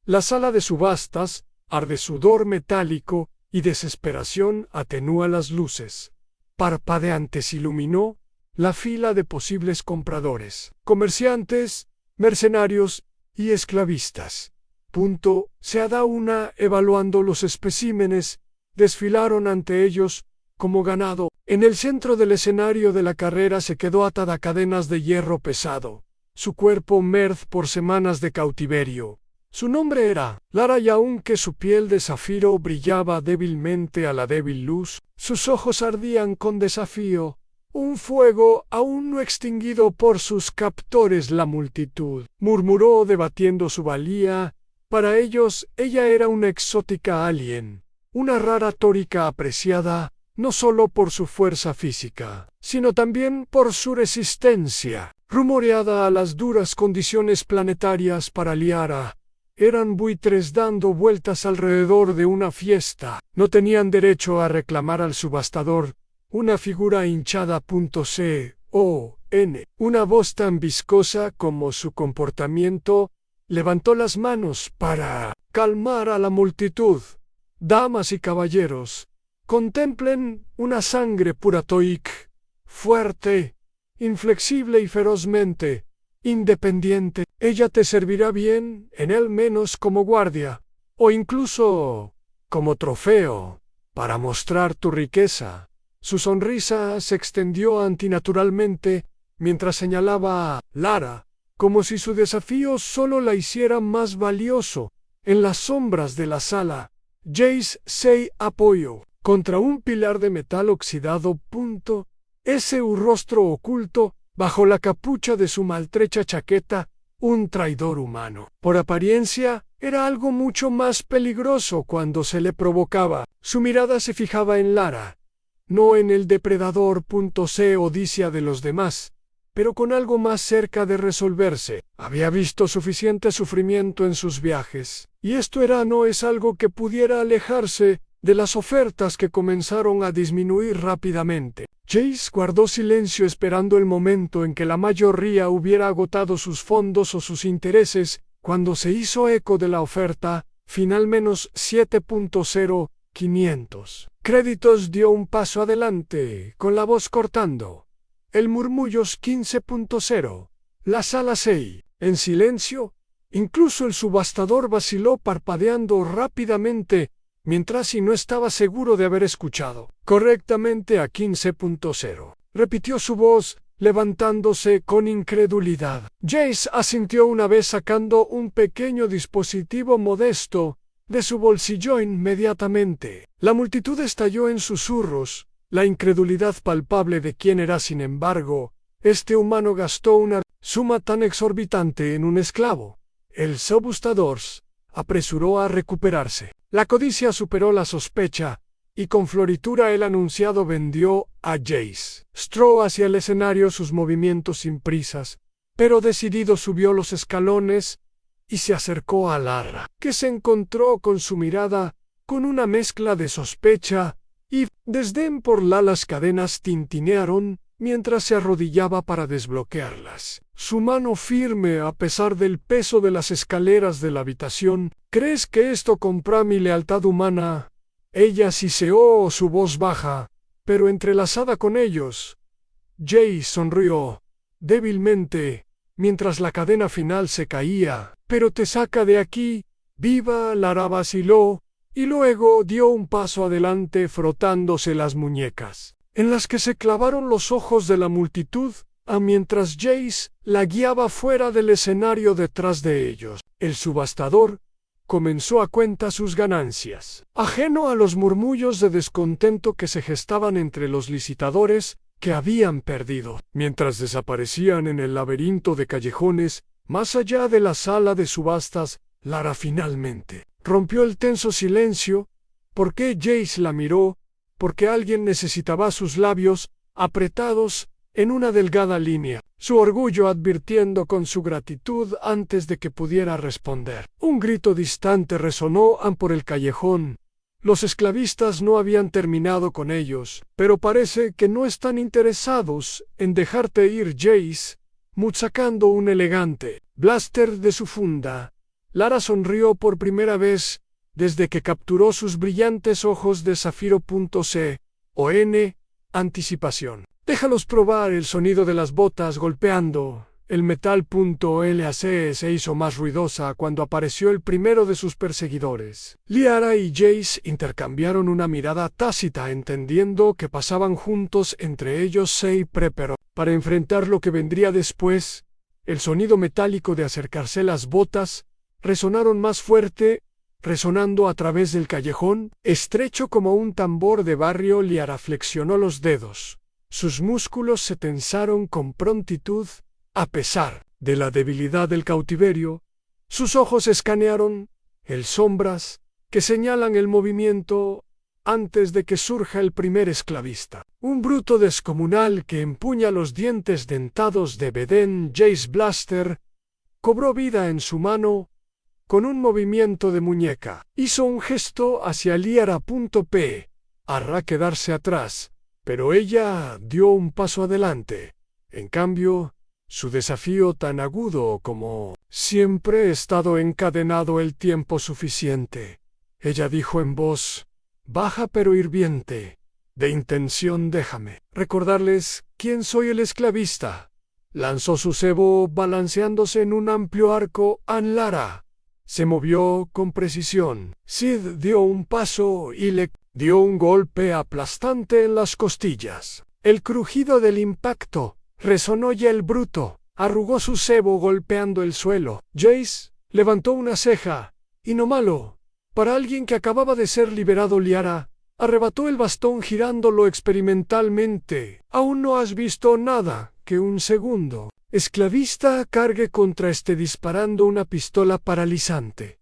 La sala de subastas arde sudor metálico y desesperación atenúa las luces. Parpadeantes iluminó la fila de posibles compradores, comerciantes, mercenarios y esclavistas. Cada una evaluando los especímenes, desfilaron ante ellos como ganado. En el centro del escenario de la carrera se quedó atada a cadenas de hierro pesado, su cuerpo merz por semanas de cautiverio. Su nombre era Lara, y aunque su piel de zafiro brillaba débilmente a la débil luz, sus ojos ardían con desafío, un fuego aún no extinguido por sus captores. La multitud murmuró debatiendo su valía. Para ellos, ella era una exótica alien, una rara tórica apreciada no solo por su fuerza física, sino también por su resistencia, rumoreada a las duras condiciones planetarias. Para Liara, eran buitres dando vueltas alrededor de una fiesta. No tenían derecho a reclamar al subastador una figura hinchada. Una voz tan viscosa como su comportamiento levantó las manos para calmar a la multitud. Damas y caballeros, contemplen una sangre puratoic, fuerte, inflexible y ferozmente independiente. Ella te servirá bien, en él menos como guardia, o incluso como trofeo, para mostrar tu riqueza. Su sonrisa se extendió antinaturalmente mientras señalaba a Lara, como si su desafío solo la hiciera más valioso. En las sombras de la sala, Jace se apoyó contra un pilar de metal oxidado. Ese rostro oculto, bajo la capucha de su maltrecha chaqueta, un traidor humano. Por apariencia, era algo mucho más peligroso cuando se le provocaba. Su mirada se fijaba en Lara, no en el depredador. Odisea de los demás, pero con algo más cerca de resolverse. Había visto suficiente sufrimiento en sus viajes, y esto no es algo que pudiera alejarse de las ofertas que comenzaron a disminuir rápidamente. Jace guardó silencio esperando el momento en que la mayoría hubiera agotado sus fondos o sus intereses. Cuando se hizo eco de la oferta final menos 7.0500 créditos, dio un paso adelante, con la voz cortando. El murmullos 15.0. La sala 6. En silencio, incluso el subastador vaciló parpadeando rápidamente, mientras no estaba seguro de haber escuchado correctamente a 15.0. Repitió su voz, levantándose con incredulidad. Jace asintió una vez, sacando un pequeño dispositivo modesto de su bolsillo. Inmediatamente, la multitud estalló en susurros. La incredulidad palpable de quién era. Sin embargo, este humano gastó una suma tan exorbitante en un esclavo. El subastador apresuró a recuperarse. La codicia superó la sospecha, y con floritura el anunciado vendió a Jace. Stró hacia el escenario, sus movimientos sin prisas, pero decidido subió los escalones y se acercó a Lara, que se encontró con su mirada con una mezcla de sospecha y desdén por las cadenas tintinearon mientras se arrodillaba para desbloquearlas. Su mano firme a pesar del peso de las escaleras de la habitación. ¿Crees que esto compra mi lealtad humana? Ella siseó, su voz baja, pero entrelazada con ellos. Jace sonrió débilmente mientras la cadena final se caía. Pero te saca de aquí, viva. Lara vaciló, y luego dio un paso adelante frotándose las muñecas, en las que se clavaron los ojos de la multitud, mientras Jace la guiaba fuera del escenario detrás de ellos. El subastador comenzó a cuenta sus ganancias, ajeno a los murmullos de descontento que se gestaban entre los licitadores que habían perdido. Mientras desaparecían en el laberinto de callejones, más allá de la sala de subastas, Lara finalmente rompió el tenso silencio. ¿Por qué Jace la miró? Porque alguien necesitaba sus labios apretados en una delgada línea, su orgullo advirtiendo con su gratitud antes de que pudiera responder. Un grito distante resonó por el callejón. Los esclavistas no habían terminado con ellos, pero parece que no están interesados en dejarte ir. Jace, sacando un elegante blaster de su funda, Lara sonrió por primera vez desde que capturó sus brillantes ojos de zafiro.c o N, anticipación. Déjalos probar el sonido de las botas golpeando. El metal.lac se hizo más ruidosa cuando apareció el primero de sus perseguidores. Liara y Jace intercambiaron una mirada tácita entendiendo que pasaban juntos entre ellos se preparó para enfrentar lo que vendría después. El sonido metálico de acercarse las botas resonaron más fuerte, resonando a través del callejón, estrecho como un tambor de barrio. Liara flexionó los dedos. Sus músculos se tensaron con prontitud. A pesar de la debilidad del cautiverio, sus ojos escanearon el sombras que señalan el movimiento antes de que surja el primer esclavista. Un bruto descomunal que empuña los dientes dentados de Beden. Jace Blaster cobró vida en su mano con un movimiento de muñeca. Hizo un gesto hacia Liara.p hará quedarse atrás, pero ella dio un paso adelante. En cambio, su desafío tan agudo como siempre he estado encadenado el tiempo suficiente. Ella dijo en voz baja pero hirviente, de intención déjame recordarles quién soy el esclavista. Lanzó su cebo balanceándose en un amplio arco. Lara se movió con precisión. Sid dio un paso y le dio un golpe aplastante en las costillas. El crujido del impacto resonó y el bruto arrugó su cebo golpeando el suelo. Jace levantó una ceja. Y no malo. Para alguien que acababa de ser liberado. Liara arrebató el bastón girándolo experimentalmente. Aún no has visto nada que un segundo esclavista cargue contra este disparando una pistola paralizante.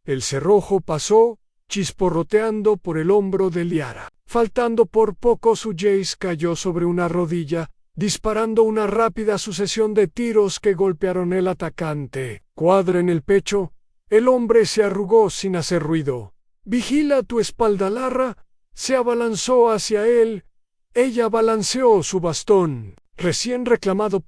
El cerrojo pasó, chisporroteando por el hombro de Liara. Faltando por poco su Jace cayó sobre una rodilla, disparando una rápida sucesión de tiros que golpearon el atacante. Cuadra en el pecho, el hombre se arrugó sin hacer ruido. Vigila tu espalda. Lara se abalanzó hacia él. Ella balanceó su bastón, recién reclamado.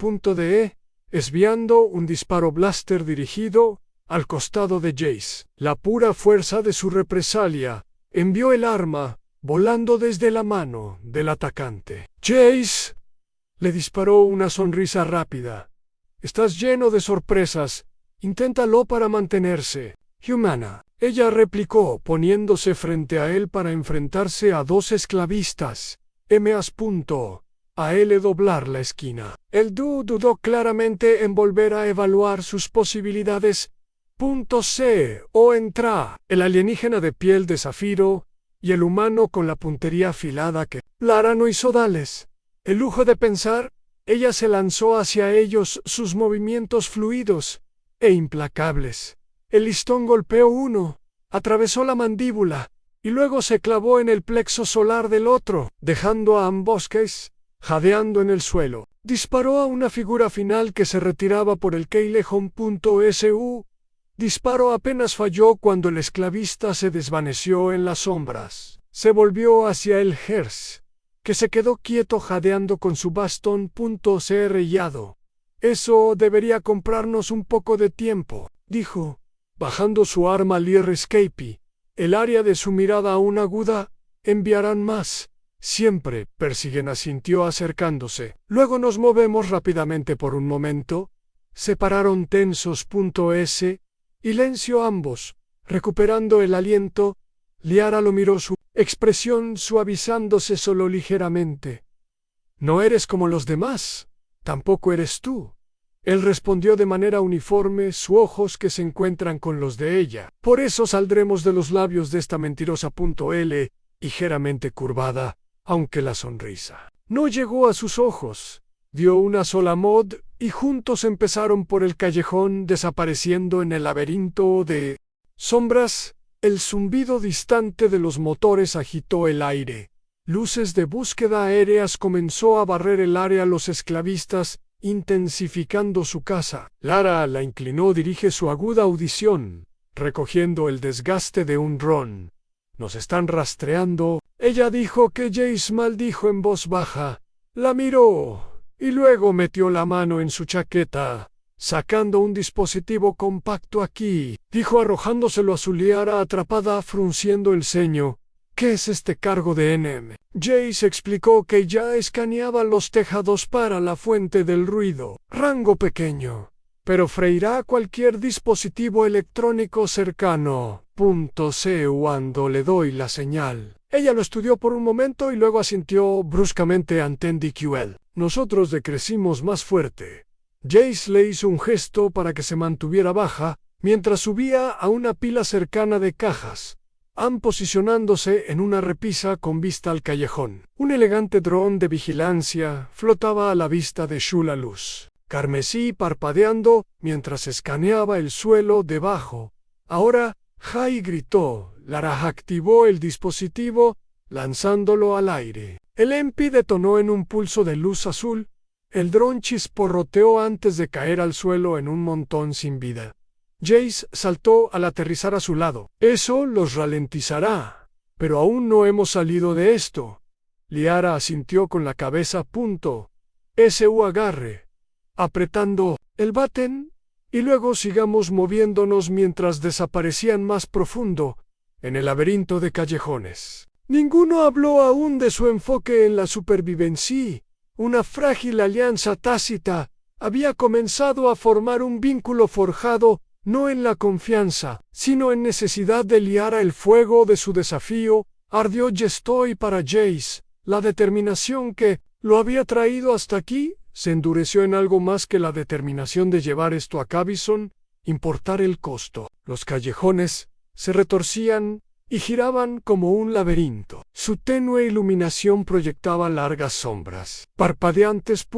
Desviando un disparo blaster dirigido al costado de Jace. La pura fuerza de su represalia envió el arma volando desde la mano del atacante. Jace le disparó una sonrisa rápida. Estás lleno de sorpresas. Inténtalo para mantenerse. Humana. Ella replicó poniéndose frente a él para enfrentarse a dos esclavistas. A él doblar la esquina. El dudó claramente en volver a evaluar sus posibilidades. C o entra el alienígena de piel de zafiro y el humano con la puntería afilada que Lara no hizo darles el lujo de pensar. Ella se lanzó hacia ellos, sus movimientos fluidos e implacables. El listón golpeó uno, atravesó la mandíbula y luego se clavó en el plexo solar del otro, dejando a ambos jadeando en el suelo. Disparó a una figura final que se retiraba por el Keylejón.su. Disparo apenas falló cuando el esclavista se desvaneció en las sombras. Se volvió hacia el Hers, que se quedó quieto jadeando con su bastón. Cerrellado. Eso debería comprarnos un poco de tiempo, dijo, bajando su arma. Lear Escape. El área de su mirada aún aguda. Enviarán más. Siempre, persiguen, asintió acercándose. Luego nos movemos rápidamente por un momento. Se pararon tensos. Silencio ambos, recuperando el aliento. Liara lo miró, su expresión suavizándose solo ligeramente. No eres como los demás, tampoco eres tú. Él respondió de manera uniforme, sus ojos que se encuentran con los de ella. Por eso saldremos de los labios de esta mentirosa. Ligeramente curvada, aunque la sonrisa no llegó a sus ojos. Dio una sola mod y juntos empezaron por el callejón, desapareciendo en el laberinto de sombras. El zumbido distante de los motores agitó el aire. Luces de búsqueda aéreas comenzó a barrer el área. Los esclavistas, intensificando su caza. Lara la inclinó, dirige su aguda audición, recogiendo el desgaste de un dron. Nos están rastreando. Ella dijo que Jace maldijo en voz baja. La miró y luego metió la mano en su chaqueta. sacando un dispositivo compacto aquí, dijo arrojándoselo a su Liara atrapada frunciendo el ceño. ¿Qué es este cargo de NM? Jace explicó que ya escaneaba los tejados para la fuente del ruido. Rango pequeño, pero freirá cualquier dispositivo electrónico cercano. Sé cuando le doy la señal. Ella lo estudió por un momento y luego asintió bruscamente ante DQL. Nosotros decrecimos más fuerte. Jace le hizo un gesto para que se mantuviera baja mientras subía a una pila cercana de cajas, posicionándose en una repisa con vista al callejón. Un elegante dron de vigilancia flotaba a la vista de Shula Luz, carmesí parpadeando mientras escaneaba el suelo debajo. Ahora, Jai gritó. Lara activó el dispositivo, lanzándolo al aire. El EMP detonó en un pulso de luz azul. El dron chisporroteó antes de caer al suelo en un montón sin vida. Jace saltó al aterrizar a su lado. Eso los ralentizará. Pero aún no hemos salido de esto. Liara asintió con la cabeza. Su agarre. Apretando el button. Y luego sigamos moviéndonos mientras desaparecían más profundo en el laberinto de callejones. Ninguno habló aún de su enfoque en la supervivencia. Una frágil alianza tácita había comenzado a formar un vínculo forjado no en la confianza, sino en necesidad de liar el fuego de su desafío. Ardió Yestoy para Jace. La determinación que lo había traído hasta aquí se endureció en algo más que la determinación de llevar esto a Cabison, importar el costo. Los callejones se retorcían y giraban como un laberinto. Su tenue iluminación proyectaba largas sombras, parpadeantes.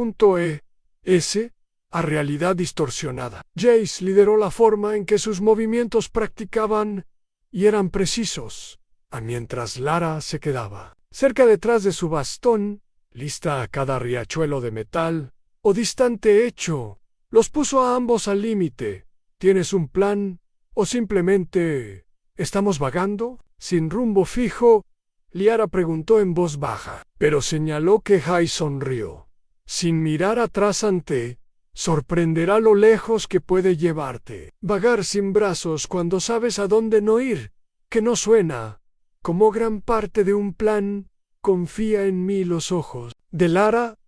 A realidad distorsionada. Jace lideró la forma en que sus movimientos practicaban y eran precisos, mientras Lara se quedaba cerca detrás de su bastón, lista a cada riachuelo de metal o distante hecho. Los puso a ambos al límite. ¿Tienes un plan? ¿O simplemente estamos vagando? Sin rumbo fijo, Liara preguntó en voz baja, pero señaló que Jai sonrió. Sin mirar atrás sorprenderá lo lejos que puede llevarte. Vagar sin brazos cuando sabes a dónde no ir, que no suena como gran parte de un plan. Confía en mí. Los ojos de Lara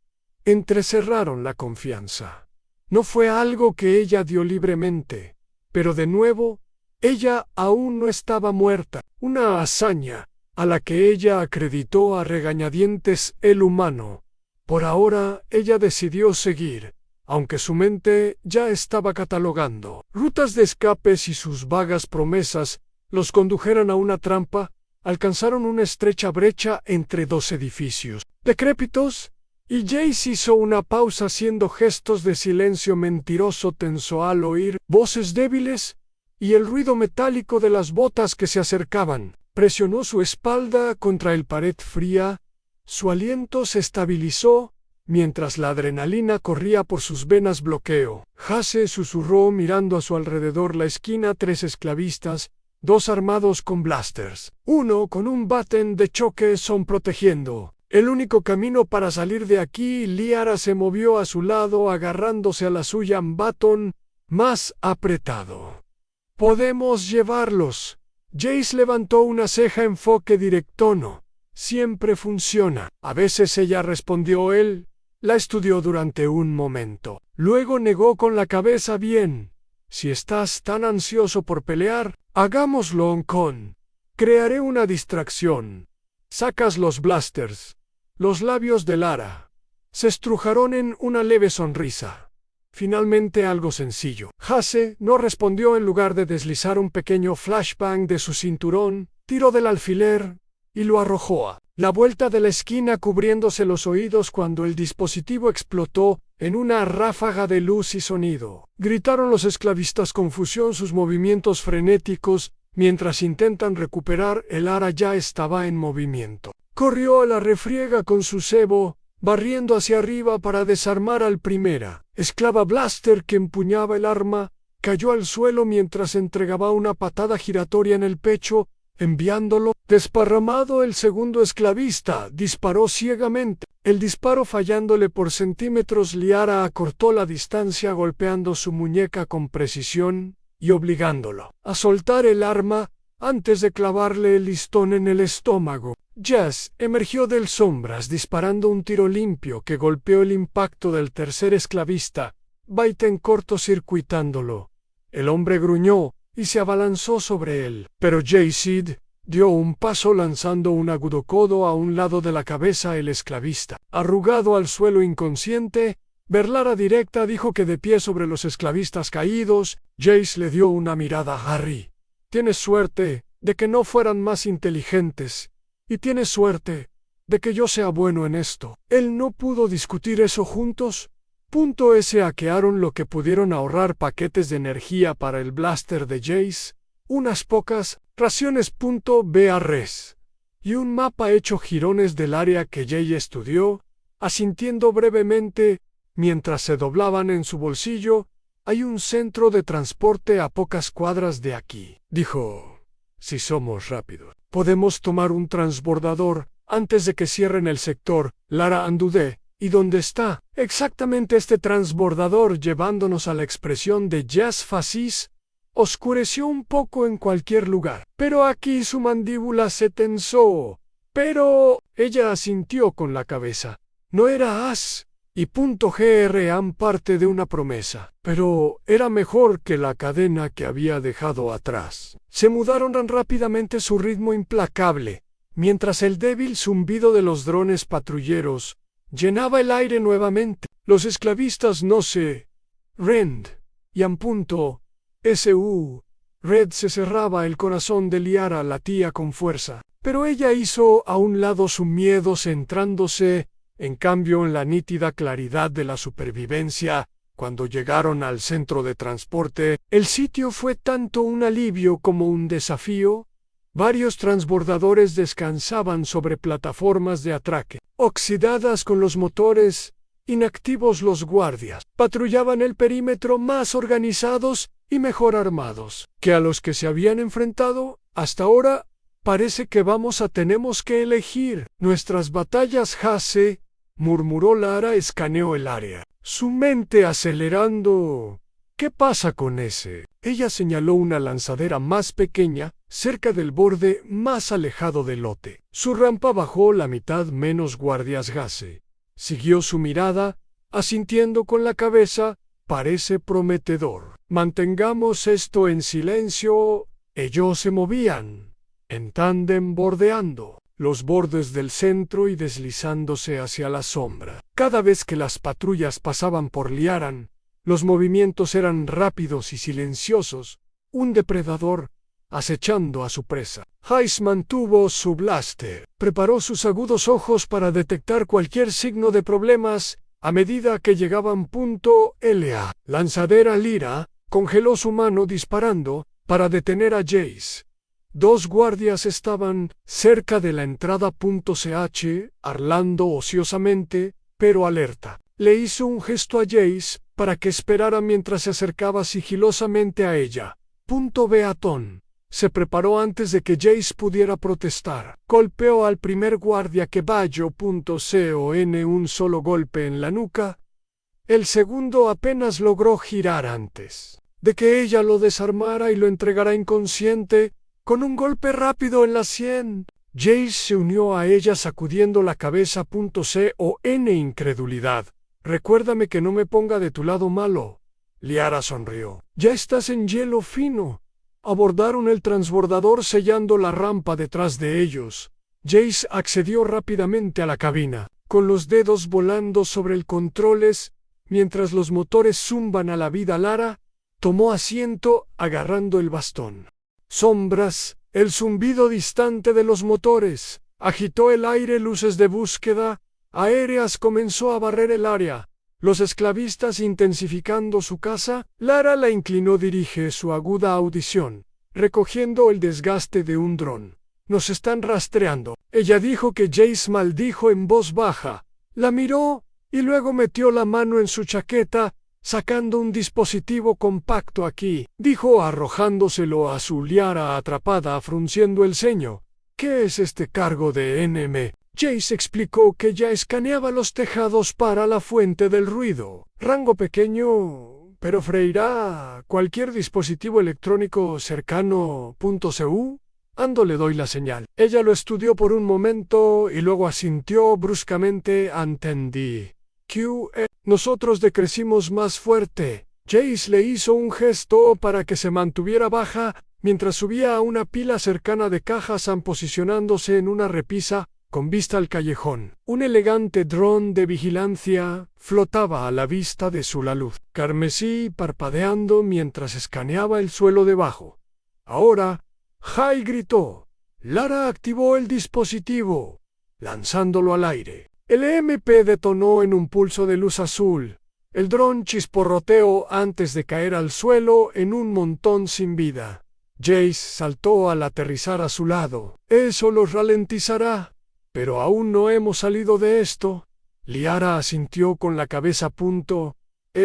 entrecerraron la confianza. No fue algo que ella dio libremente, pero de nuevo, ella aún no estaba muerta. Una hazaña a la que ella acreditó a regañadientes el humano. Por ahora, ella decidió seguir, aunque su mente ya estaba catalogando rutas de escapes y sus vagas promesas los condujeron a una trampa. Alcanzaron una estrecha brecha entre dos edificios decrépitos, y Jace hizo una pausa haciendo gestos de silencio mentiroso tenso al oír voces débiles y el ruido metálico de las botas que se acercaban. Presionó su espalda contra el pared fría. Su aliento se estabilizó mientras la adrenalina corría por sus venas. Bloqueo. Jase susurró mirando a su alrededor la esquina. 3 esclavistas, 2 armados con blasters, 1 con un button de choque son protegiendo. El único camino para salir de aquí. Liara se movió a su lado agarrándose a la suya. Button más apretado. Podemos llevarlos. Jace levantó una ceja. Enfoque directo no siempre funciona. A veces, ella respondió. Él la estudió durante un momento. Luego negó con la cabeza. Bien, si estás tan ansioso por pelear, hagámoslo con. Crearé una distracción. Sacas los blasters. Los labios de Lara se estrujaron en una leve sonrisa. Finalmente algo sencillo. Jase no respondió. En lugar de deslizar un pequeño flashbang de su cinturón, tiró del alfiler y lo arrojó a la vuelta de la esquina cubriéndose los oídos cuando el dispositivo explotó en una ráfaga de luz y sonido. Gritaron los esclavistas. Confusión, sus movimientos frenéticos, mientras intentan recuperar. El Lara ya estaba en movimiento. Corrió a la refriega con su cebo, barriendo hacia arriba para desarmar al primera esclava blaster que empuñaba el arma. Cayó al suelo mientras entregaba una patada giratoria en el pecho, enviándolo desparramado. El segundo esclavista disparó ciegamente. El disparo fallándole por centímetros, Liara acortó la distancia golpeando su muñeca con precisión y obligándolo a soltar el arma antes de clavarle el listón en el estómago. Jazz emergió del sombras disparando un tiro limpio que golpeó el impacto del tercer esclavista, Baiten cortocircuitándolo. El hombre gruñó y se abalanzó sobre él, pero Jay-Sid dio un paso lanzando un agudo codo a un lado de la cabeza el esclavista. Arrugado al suelo inconsciente, Berlara directa dijo que de pie sobre los esclavistas caídos, Jace le dio una mirada a Harry. Tienes suerte de que no fueran más inteligentes, y tienes suerte de que yo sea bueno en esto. Él no pudo discutir eso juntos. Hackearon lo que pudieron ahorrar paquetes de energía para el blaster de Jace, unas pocas raciones BRs y un mapa hecho jirones del área que Jay estudió, asintiendo brevemente mientras se doblaban en su bolsillo. Hay un centro de transporte a pocas cuadras de aquí, dijo. Si somos rápidos, podemos tomar un transbordador antes de que cierren el sector. Lara andudé. ¿Y dónde está exactamente este transbordador? Llevándonos a la expresión de Jazz Facis, oscureció un poco en cualquier lugar. Pero aquí su mandíbula se tensó. Pero ella asintió con la cabeza. No era as y .gran parte de una promesa, pero era mejor que la cadena que había dejado atrás. Se mudaron tan rápidamente su ritmo implacable, mientras el débil zumbido de los drones patrulleros llenaba el aire nuevamente. Los esclavistas no se rend y Red se cerraba. El corazón de Liara latía con fuerza, pero ella hizo a un lado su miedo, centrándose en cambio en la nítida claridad de la supervivencia. Cuando llegaron al centro de transporte, el sitio fue tanto un alivio como un desafío. Varios transbordadores descansaban sobre plataformas de atraque, oxidadas con los motores inactivos. Los guardias patrullaban el perímetro más organizados y mejor armados que a los que se habían enfrentado hasta ahora. Parece que tenemos que elegir nuestras batallas. Jase, murmuró Lara. Escaneó el área, su mente acelerando. ¿Qué pasa con ese? Ella señaló una lanzadera más pequeña, cerca del borde más alejado del lote. Su rampa bajó la mitad. Menos guardias. Jase siguió su mirada, asintiendo con la cabeza. Parece prometedor. Mantengamos esto en silencio. Ellos se movían en tándem, bordeando los bordes del centro y deslizándose hacia la sombra. Cada vez que las patrullas pasaban por Liaran, los movimientos eran rápidos y silenciosos, un depredador acechando a su presa. Jace mantuvo su blaster, preparó sus agudos ojos para detectar cualquier signo de problemas a medida que llegaban. La lanzadera Lyra congeló su mano disparando para detener a Jace. Dos guardias estaban cerca de la entrada. Arlando ociosamente, pero alerta. Le hizo un gesto a Jace para que esperara mientras se acercaba sigilosamente a ella. Beaton se preparó antes de que Jace pudiera protestar. Golpeó al primer guardia que vayó. Un solo golpe en la nuca. El segundo apenas logró girar antes de que ella lo desarmara y lo entregara inconsciente con un golpe rápido en la sien. Jace se unió a ella sacudiendo la cabeza. Incredulidad. Recuérdame que no me ponga de tu lado malo. Liara sonrió. Ya estás en hielo fino. Abordaron el transbordador sellando la rampa detrás de ellos. Jace accedió rápidamente a la cabina, con los dedos volando sobre el controles, mientras los motores zumban a la vida. Lara tomó asiento agarrando el bastón. Sombras, el zumbido distante de los motores, agitó el aire. Luces de búsqueda aéreas comenzó a barrer el área. Los esclavistas intensificando su caza. Lara la inclinó. Dirige su aguda audición, recogiendo el desgaste de un dron. Nos están rastreando. Ella dijo que Jace maldijo en voz baja. La miró y luego metió la mano en su chaqueta, sacando un dispositivo compacto. Aquí, dijo arrojándoselo a su Liara atrapada, frunciendo el ceño. ¿Qué es este cargo de NM? Jace explicó que ya escaneaba los tejados para la fuente del ruido. Rango pequeño, pero freirá cualquier dispositivo electrónico cercano. .cu. Ando le doy la señal. Ella lo estudió por un momento y luego asintió bruscamente. Entendí. Nosotros decrecimos más fuerte. Jace le hizo un gesto para que se mantuviera baja mientras subía a una pila cercana de cajas posicionándose en una repisa con vista al callejón. Un elegante dron de vigilancia flotaba a la vista de su luz carmesí parpadeando mientras escaneaba el suelo debajo. Ahora, Jai gritó. Lara activó el dispositivo, lanzándolo al aire. El EMP detonó en un pulso de luz azul. El dron chisporroteó antes de caer al suelo en un montón sin vida. Jace saltó al aterrizar a su lado. Eso los ralentizará. Pero aún no hemos salido de esto. Liara asintió con la cabeza.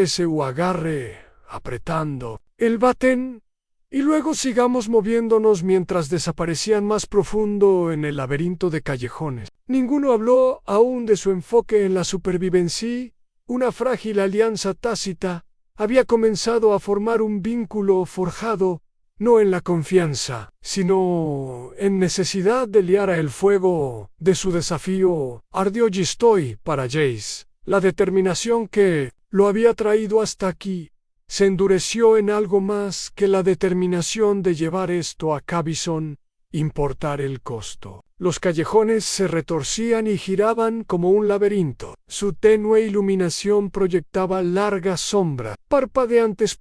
Su agarre, apretando el batén. Y luego sigamos moviéndonos mientras desaparecían más profundo en el laberinto de callejones. Ninguno habló aún de su enfoque en la supervivencia. Una frágil alianza tácita había comenzado a formar un vínculo forjado, no en la confianza, sino en necesidad de liar el fuego de su desafío. Ardió Gistoy para Jace. La determinación que lo había traído hasta aquí se endureció en algo más que la determinación de llevar esto a Cabison, importar el costo. Los callejones se retorcían y giraban como un laberinto. Su tenue iluminación proyectaba largas sombras, parpadeantes.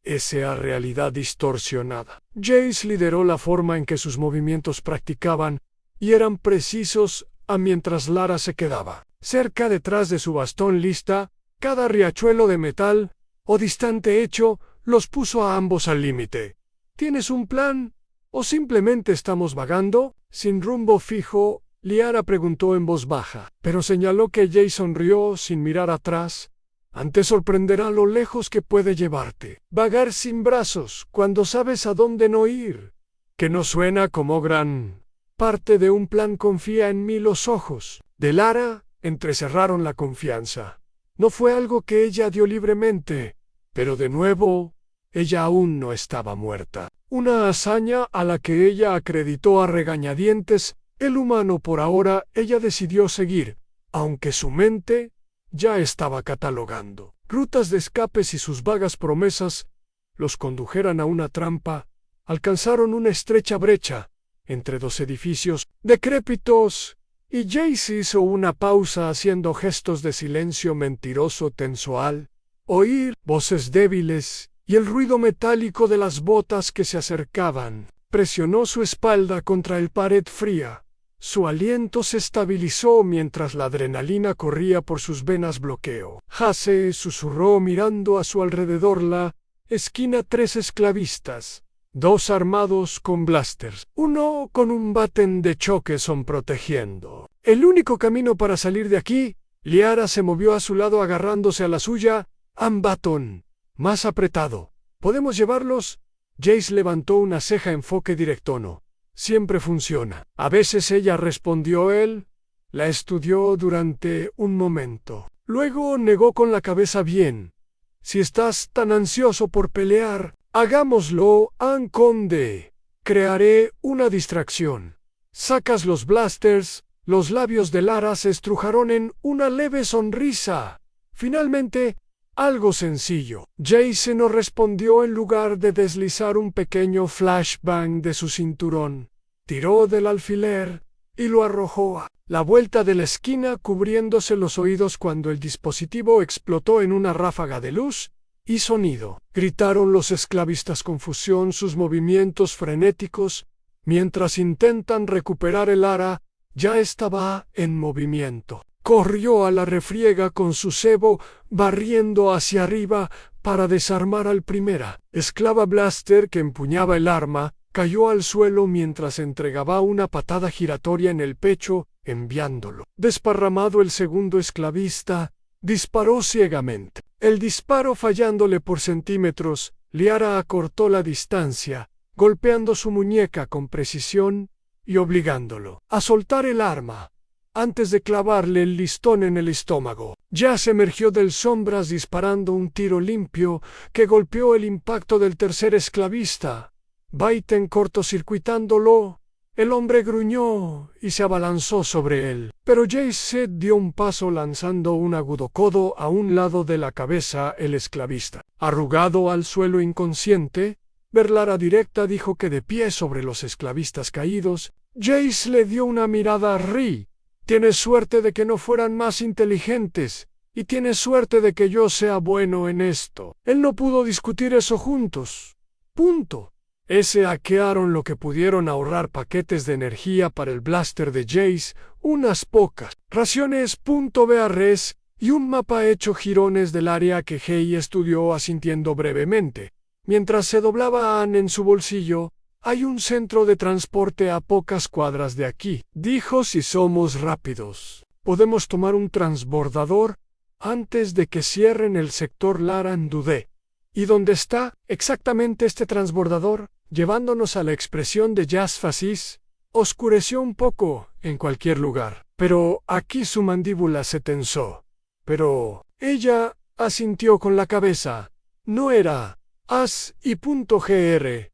Esa realidad distorsionada. Jace lideró la forma en que sus movimientos practicaban y eran precisos mientras Lara se quedaba cerca detrás de su bastón lista. Cada riachuelo de metal o distante hecho los puso a ambos al límite. ¿Tienes un plan? ¿O simplemente estamos vagando? Sin rumbo fijo, Liara preguntó en voz baja, pero señaló que Jay sonrió sin mirar atrás. Antes sorprenderá lo lejos que puede llevarte. Vagar sin brazos, cuando sabes a dónde no ir. Que no suena como gran parte de un plan. Confía en mí. Los ojos de Lara entrecerraron la confianza. No fue algo que ella dio libremente, pero de nuevo, ella aún no estaba muerta. Una hazaña a la que ella acreditó a regañadientes. El humano por ahora ella decidió seguir, aunque su mente ya estaba catalogando rutas de escapes y sus vagas promesas los condujeran a una trampa. Alcanzaron una estrecha brecha entre dos edificios decrépitos, y Jace hizo una pausa haciendo gestos de silencio mentiroso tenso al oír voces débiles y el ruido metálico de las botas que se acercaban. Presionó su espalda contra el pared fría. Su aliento se estabilizó mientras la adrenalina corría por sus venas. Bloqueo. Hase susurró mirando a su alrededor. La esquina. 3 esclavistas. 2 armados con blasters. 1 con un batén de choque son protegiendo. El único camino para salir de aquí. Liara se movió a su lado agarrándose a la suya. Ambaton. Más apretado. ¿Podemos llevarlos? Jace levantó una ceja. Enfoque directo. No. Siempre funciona. A veces ella respondió. Él la estudió durante un momento. Luego negó con la cabeza. Bien. Si estás tan ansioso por pelear, hagámoslo, Conde. Crearé una distracción. Sacas los blasters. Los labios de Lara se estrujaron en una leve sonrisa. Finalmente, algo sencillo. Jace no respondió. En lugar de deslizar un pequeño flashbang de su cinturón, tiró del alfiler y lo arrojó a la vuelta de la esquina, cubriéndose los oídos cuando el dispositivo explotó en una ráfaga de luz y sonido. Gritaron los esclavistas. Confusión, sus movimientos frenéticos, mientras intentan recuperar el Lara, ya estaba en movimiento. Corrió a la refriega con su cebo, barriendo hacia arriba para desarmar al primera esclava. Blaster que empuñaba el arma cayó al suelo mientras entregaba una patada giratoria en el pecho, enviándolo desparramado. El segundo esclavista disparó ciegamente. El disparo fallándole por centímetros, Liara acortó la distancia, golpeando su muñeca con precisión y obligándolo a soltar el arma antes de clavarle el listón en el estómago. Jazz emergió del sombras disparando un tiro limpio que golpeó el impacto del tercer esclavista. Baiten cortocircuitándolo. El hombre gruñó y se abalanzó sobre él, pero Jace dio un paso lanzando un agudo codo a un lado de la cabeza el esclavista. Arrugado al suelo inconsciente, Berlara directa dijo que de pie sobre los esclavistas caídos, Jace le dio una mirada a Ri. Tienes suerte de que no fueran más inteligentes, y tienes suerte de que yo sea bueno en esto. Él no pudo discutir eso juntos. Punto. Hackearon lo que pudieron ahorrar paquetes de energía para el blaster de Jace, unas pocas raciones .BRs y un mapa hecho jirones del área que Hei estudió asintiendo brevemente. Mientras se doblaba Anne en su bolsillo, hay un centro de transporte a pocas cuadras de aquí. Dijo: si somos rápidos, podemos tomar un transbordador antes de que cierren el sector Laran Dudé. ¿Y dónde está exactamente este transbordador? Llevándonos a la expresión de Jazz Facis, oscureció un poco en cualquier lugar. Pero aquí su mandíbula se tensó. Pero ella asintió con la cabeza. No era as y .gr,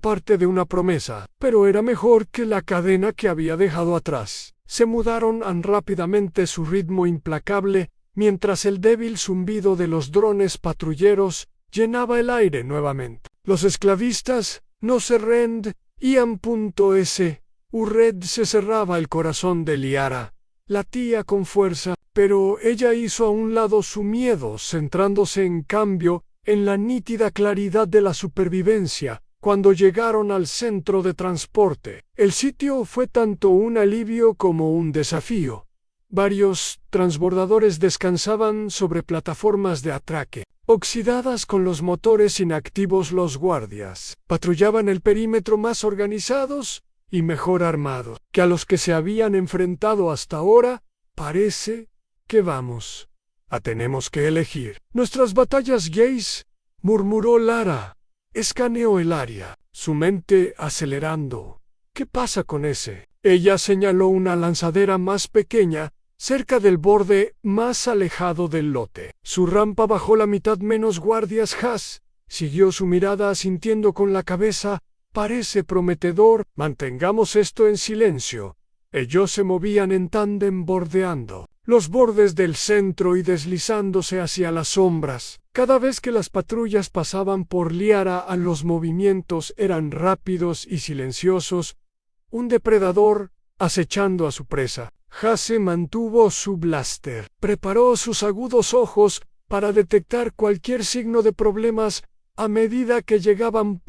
parte de una promesa, pero era mejor que la cadena que había dejado atrás. Se mudaron rápidamente su ritmo implacable, mientras el débil zumbido de los drones patrulleros llenaba el aire nuevamente. Los esclavistas no se rendían. Urred se cerraba el corazón de Liara. Latía con fuerza, pero ella hizo a un lado su miedo, centrándose en cambio en la nítida claridad de la supervivencia. Cuando llegaron al centro de transporte, el sitio fue tanto un alivio como un desafío. Varios transbordadores descansaban sobre plataformas de atraque, oxidadas con los motores inactivos. Los guardias patrullaban el perímetro más organizados y mejor armados que a los que se habían enfrentado hasta ahora. Parece que vamos a tenemos que elegir nuestras batallas, Jace, murmuró Lara. Escaneó el área, su mente acelerando. ¿Qué pasa con ese? Ella señaló una lanzadera más pequeña, cerca del borde más alejado del lote. Su rampa bajó la mitad. Menos guardias. Haas siguió su mirada asintiendo con la cabeza. Parece prometedor. Mantengamos esto en silencio. Ellos se movían en tándem bordeando los bordes del centro y deslizándose hacia las sombras. Cada vez que las patrullas pasaban por Liara, los movimientos eran rápidos y silenciosos. Un depredador acechando a su presa. Hase mantuvo su blaster. Preparó sus agudos ojos para detectar cualquier signo de problemas a medida que llegaban.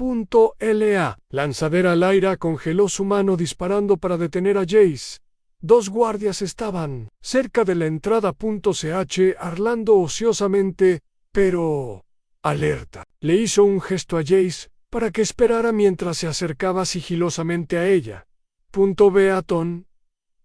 La lanzadera al aire congeló su mano disparando para detener a Jace. Dos guardias estaban cerca de la entrada. Ch harlando ociosamente, pero alerta. Le hizo un gesto a Jace para que esperara mientras se acercaba sigilosamente a ella. Beaton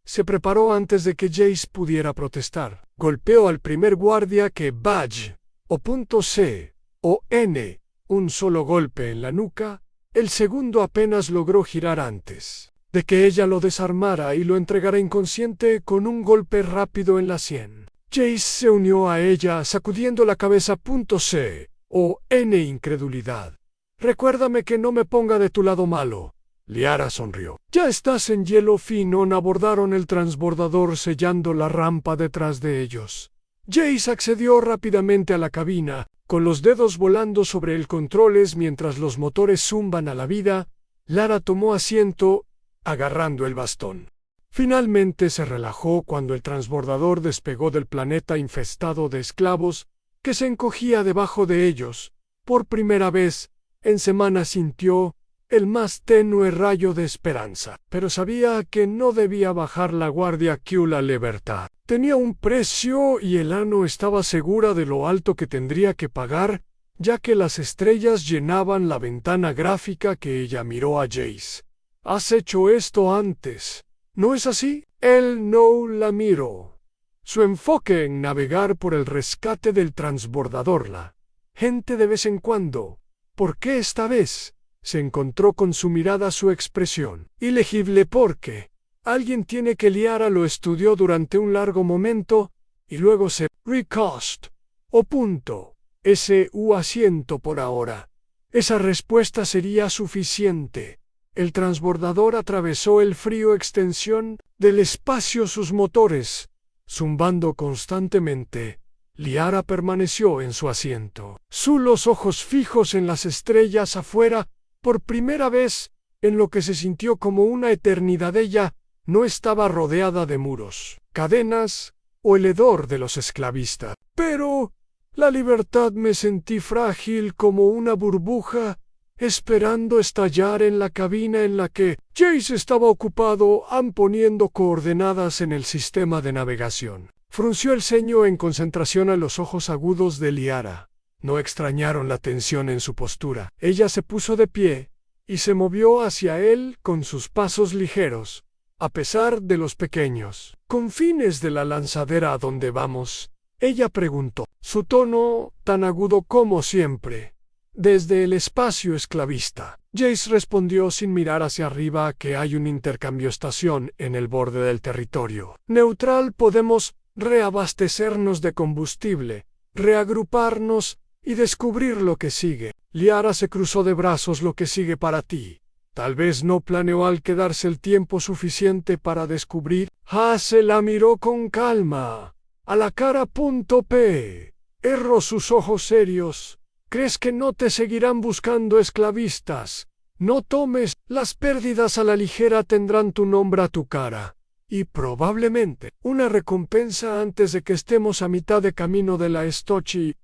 se preparó antes de que Jace pudiera protestar. Golpeó al primer guardia que Badge o C o N, un solo golpe en la nuca. El segundo apenas logró girar antes de que ella lo desarmara y lo entregara inconsciente con un golpe rápido en la sien. Jace se unió a ella sacudiendo la cabeza. C o N, incredulidad. Recuérdame que no me ponga de tu lado malo. Liara sonrió. Ya estás en hielo fino. Abordaron el transbordador sellando la rampa detrás de ellos. Jace accedió rápidamente a la cabina, con los dedos volando sobre el controles mientras los motores zumban a la vida. Lara tomó asiento, agarrando el bastón. Finalmente se relajó cuando el transbordador despegó del planeta infestado de esclavos que se encogía debajo de ellos. Por primera vez en semanas sintió el más tenue rayo de esperanza, pero sabía que no debía bajar la guardia. La libertad tenía un precio y el ano estaba segura de lo alto que tendría que pagar, ya que las estrellas llenaban la ventana gráfica que ella miró a Jace. Has hecho esto antes, ¿no es así? Él no la miró. Su enfoque en navegar por el rescate del transbordador. La gente de vez en cuando. ¿Por qué esta vez? Se encontró con su mirada su expresión. Ilegible porque alguien tiene que Liara lo estudió durante un largo momento y luego se recast o punto. S.U. asiento por ahora. Esa respuesta sería suficiente. El transbordador atravesó el frío extensión del espacio sus motores, zumbando constantemente. Liara permaneció en su asiento. Los ojos fijos en las estrellas afuera, por primera vez, en lo que se sintió como una eternidad. Ella no estaba rodeada de muros, cadenas o el hedor de los esclavistas. Pero la libertad me sentí frágil como una burbuja, esperando estallar en la cabina en la que Jace estaba ocupado poniendo coordenadas en el sistema de navegación. Frunció el ceño en concentración a los ojos agudos de Liara. No extrañaron la tensión en su postura. Ella se puso de pie y se movió hacia él con sus pasos ligeros, a pesar de los pequeños confines de la lanzadera. ¿A dónde vamos?, ella preguntó, su tono tan agudo como siempre. Desde el espacio esclavista. Jace respondió sin mirar hacia arriba que hay un intercambio estación en el borde del territorio neutral. Podemos reabastecernos de combustible, reagruparnos y descubrir lo que sigue. Liara se cruzó de brazos. Lo que sigue para ti. Tal vez no planeó al quedarse el tiempo suficiente para descubrir. Se la miró con calma a la cara. P. Erró sus ojos serios. ¿Crees que no te seguirán buscando esclavistas? No tomes las pérdidas a la ligera. Tendrán tu nombre a tu cara. Y probablemente una recompensa antes de que estemos a mitad de camino de la Stochi.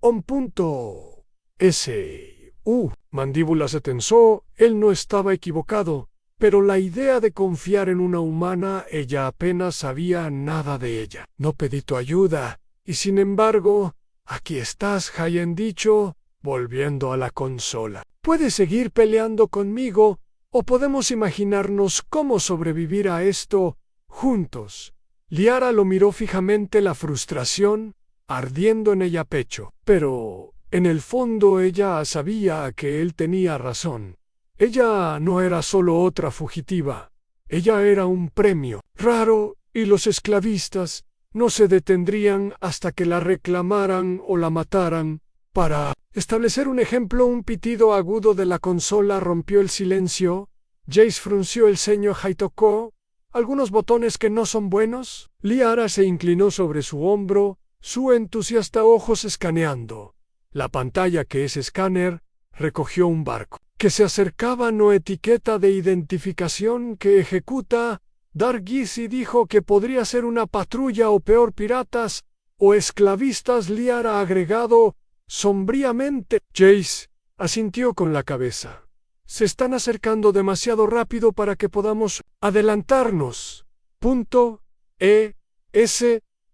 S.U. Mandíbula se tensó. Él no estaba equivocado, pero la idea de confiar en una humana, ella apenas sabía nada de ella. No pedí tu ayuda, y sin embargo, aquí estás. Hayen dicho, volviendo a la consola. Puedes seguir peleando conmigo, o podemos imaginarnos cómo sobrevivir a esto juntos. Liara lo miró fijamente, la frustración ardiendo en ella pecho. Pero en el fondo ella sabía que él tenía razón. Ella no era solo otra fugitiva. Ella era un premio raro, y los esclavistas no se detendrían hasta que la reclamaran o la mataran. Para establecer un ejemplo, un pitido agudo de la consola rompió el silencio. Jace frunció el ceño. ¿Y tocó algunos botones que no son buenos? Liara se inclinó sobre su hombro, su entusiasta ojos escaneando la pantalla que ese escáner recogió un barco que se acercaba. No etiqueta de identificación que ejecuta. Dargisi dijo que podría ser una patrulla o peor piratas o esclavistas. Liara agregado sombríamente. Jace asintió con la cabeza. Se están acercando demasiado rápido para que podamos adelantarnos.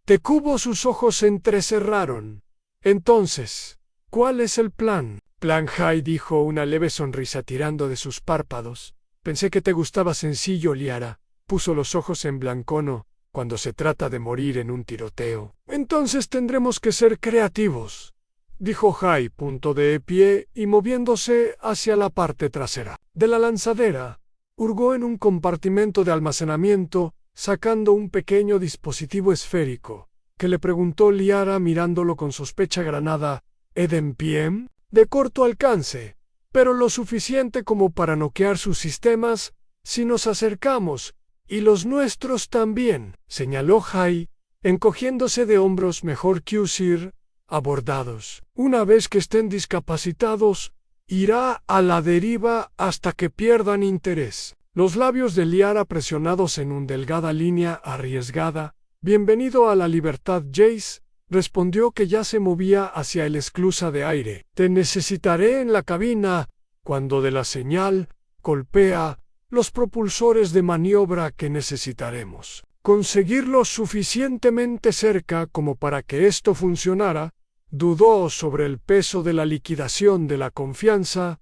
Te cubo. Sus ojos se entrecerraron. Entonces, ¿cuál es el plan? Plan Hai, dijo, una leve sonrisa tirando de sus párpados. Pensé que te gustaba sencillo. Liara puso los ojos en blanco. Cuando se trata de morir en un tiroteo, entonces tendremos que ser creativos, dijo Hai, de pie y moviéndose hacia la parte trasera de la lanzadera. Hurgó en un compartimento de almacenamiento, sacando un pequeño dispositivo esférico. ¿Qué le preguntó Liara mirándolo con sospecha? Granada Eden PM, de corto alcance, pero lo suficiente como para noquear sus sistemas si nos acercamos, y los nuestros también, señaló Hai, encogiéndose de hombros. Mejor que usar abordados. Una vez que estén discapacitados, irá a la deriva hasta que pierdan interés. Los labios de Liara presionados en una delgada línea arriesgada. Bienvenido a la libertad. Jace respondió, que ya se movía hacia el esclusa de aire. Te necesitaré en la cabina cuando de la señal golpea los propulsores de maniobra que necesitaremos conseguirlo suficientemente cerca como para que esto funcionara. Dudó sobre el peso de la liquidación de la confianza.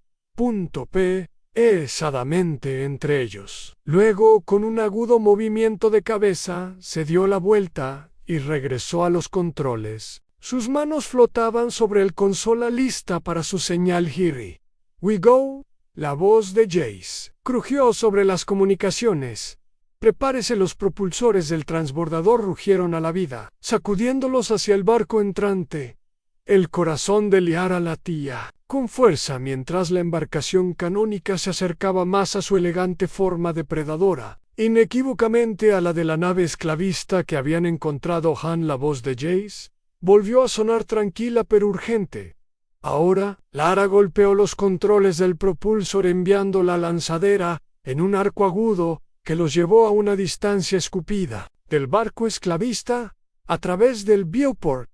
Pesadamente entre ellos. Luego, con un agudo movimiento de cabeza, se dio la vuelta y regresó a los controles. Sus manos flotaban sobre el consola lista para su señal Hiri. We go. La voz de Jace crujió sobre las comunicaciones. Prepárese, los propulsores del transbordador rugieron a la vida, sacudiéndolos hacia el barco entrante. El corazón de Liara latía con fuerza mientras la embarcación canónica se acercaba más a su elegante forma depredadora, inequívocamente a la de la nave esclavista que habían encontrado. Han, la voz de Jace volvió a sonar tranquila pero urgente. Ahora, Lara golpeó los controles del propulsor enviando la lanzadera en un arco agudo que los llevó a una distancia escupida del barco esclavista. A través del viewport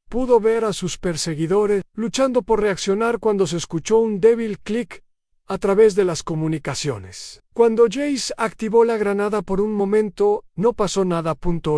pudo ver a sus perseguidores luchando por reaccionar cuando se escuchó un débil clic a través de las comunicaciones. Cuando Jace activó la granada por un momento, no pasó nada.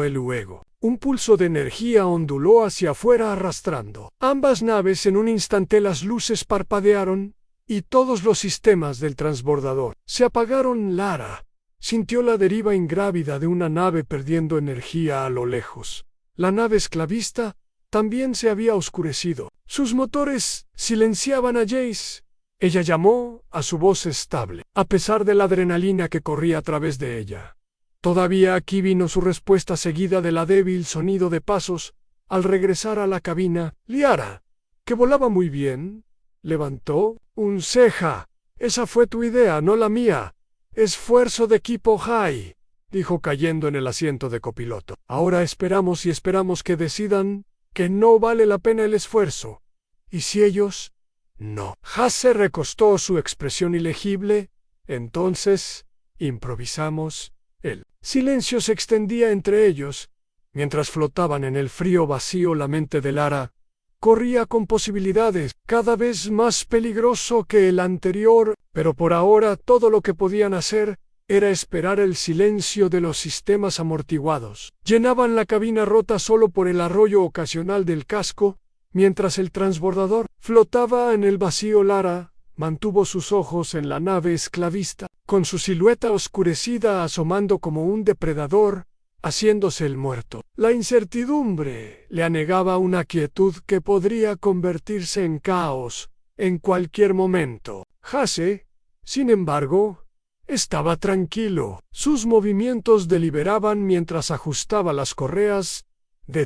Luego, un pulso de energía onduló hacia afuera arrastrando ambas naves. En un instante las luces parpadearon y todos los sistemas del transbordador se apagaron. Lara sintió la deriva ingrávida de una nave perdiendo energía a lo lejos. La nave esclavista también se había oscurecido. Sus motores silenciaban a Jace. Ella llamó a su voz estable, a pesar de la adrenalina que corría a través de ella. Todavía aquí vino su respuesta seguida de la débil sonido de pasos. Al regresar a la cabina, Liara, que volaba muy bien, levantó un ceja. Esa fue tu idea, no la mía. Esfuerzo de equipo High, dijo cayendo en el asiento de copiloto. Ahora esperamos y esperamos que decidan que no vale la pena el esfuerzo. ¿Y si ellos? No. Hasse recostó su expresión ilegible. Entonces, improvisamos. El silencio se extendía entre ellos. Mientras flotaban en el frío vacío, la mente de Lara corría con posibilidades, cada vez más peligroso que el anterior, pero por ahora todo lo que podían hacer era esperar. El silencio de los sistemas amortiguados llenaban la cabina rota solo por el arroyo ocasional del casco. Mientras el transbordador flotaba en el vacío, Lara mantuvo sus ojos en la nave esclavista, con su silueta oscurecida asomando como un depredador, haciéndose el muerto. La incertidumbre le anegaba una quietud que podría convertirse en caos en cualquier momento. Hasse, sin embargo, estaba tranquilo. Sus movimientos deliberaban mientras ajustaba las correas.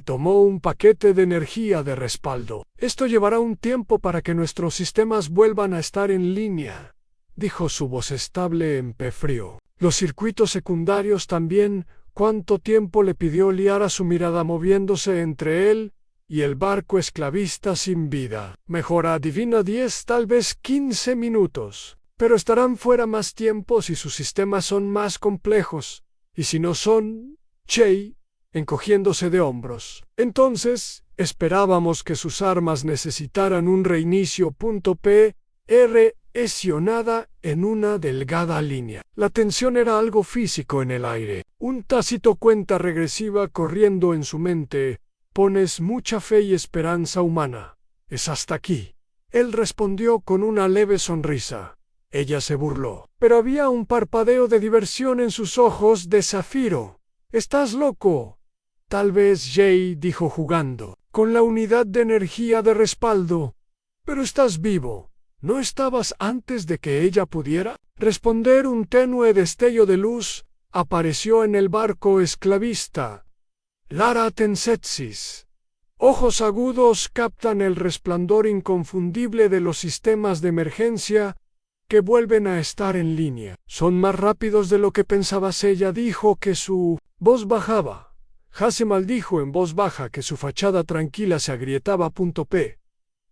Tomó un paquete de energía de respaldo. Esto llevará un tiempo para que nuestros sistemas vuelvan a estar en línea, dijo su voz estable en pe frío. Los circuitos secundarios también. ¿Cuánto tiempo? Le pidió Liara, su mirada moviéndose entre él y el barco esclavista sin vida. Mejor adivina, 10, tal vez 15 minutos. Pero estarán fuera más tiempo si sus sistemas son más complejos. Y si no son, Chey, encogiéndose de hombros. Entonces, esperábamos que sus armas necesitaran un reinicio. Presionada en una delgada línea. La tensión era algo físico en el aire. Un tácito cuenta regresiva corriendo en su mente. Pones mucha fe y esperanza humana. Es hasta aquí. Él respondió con una leve sonrisa. Ella se burló, pero había un parpadeo de diversión en sus ojos de zafiro. ¿Estás loco? Tal vez, Jay, dijo jugando con la unidad de energía de respaldo. Pero estás vivo. ¿No estabas antes de que ella pudiera responder? Un tenue destello de luz apareció en el barco esclavista. Lara Tensetsis. Ojos agudos captan el resplandor inconfundible de los sistemas de emergencia que vuelven a estar en línea. Son más rápidos de lo que pensabas. Ella dijo que su voz bajaba. Hasse maldijo en voz baja que su fachada tranquila se agrietaba.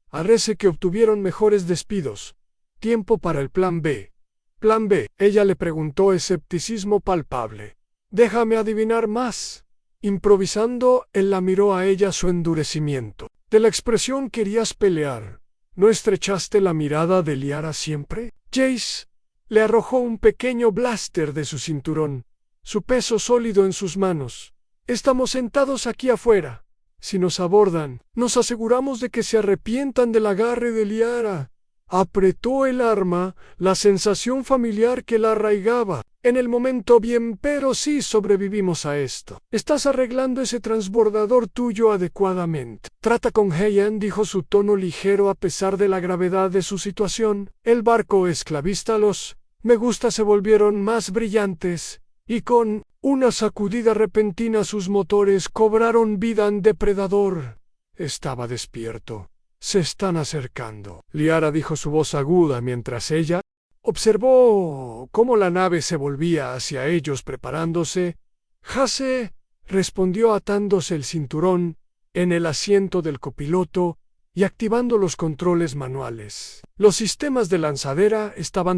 Parece que obtuvieron mejores despidos. Tiempo para el plan B. ¿Plan B? Ella le preguntó, escepticismo palpable. Déjame adivinar más. Improvisando, él la miró a ella, su endurecimiento. De la expresión querías pelear. ¿No estrechaste la mirada de Liara siempre? Jace le arrojó un pequeño blaster de su cinturón, su peso sólido en sus manos. Estamos sentados aquí afuera. Si nos abordan, nos aseguramos de que se arrepientan del agarre de Liara. Apretó el arma, la sensación familiar que la arraigaba. en el momento bien, pero sí sobrevivimos a esto. Estás arreglando ese transbordador tuyo adecuadamente. Trata con Heian, dijo su tono ligero a pesar de la gravedad de su situación. El barco esclavista, los me gusta se volvieron más brillantes, y con una sacudida repentina sus motores cobraron vida en depredador. Estaba despierto. Se están acercando. Liara dijo su voz aguda mientras ella observó cómo la nave se volvía hacia ellos preparándose. Hase respondió atándose el cinturón en el asiento del copiloto y activando los controles manuales. Los sistemas de lanzadera estaba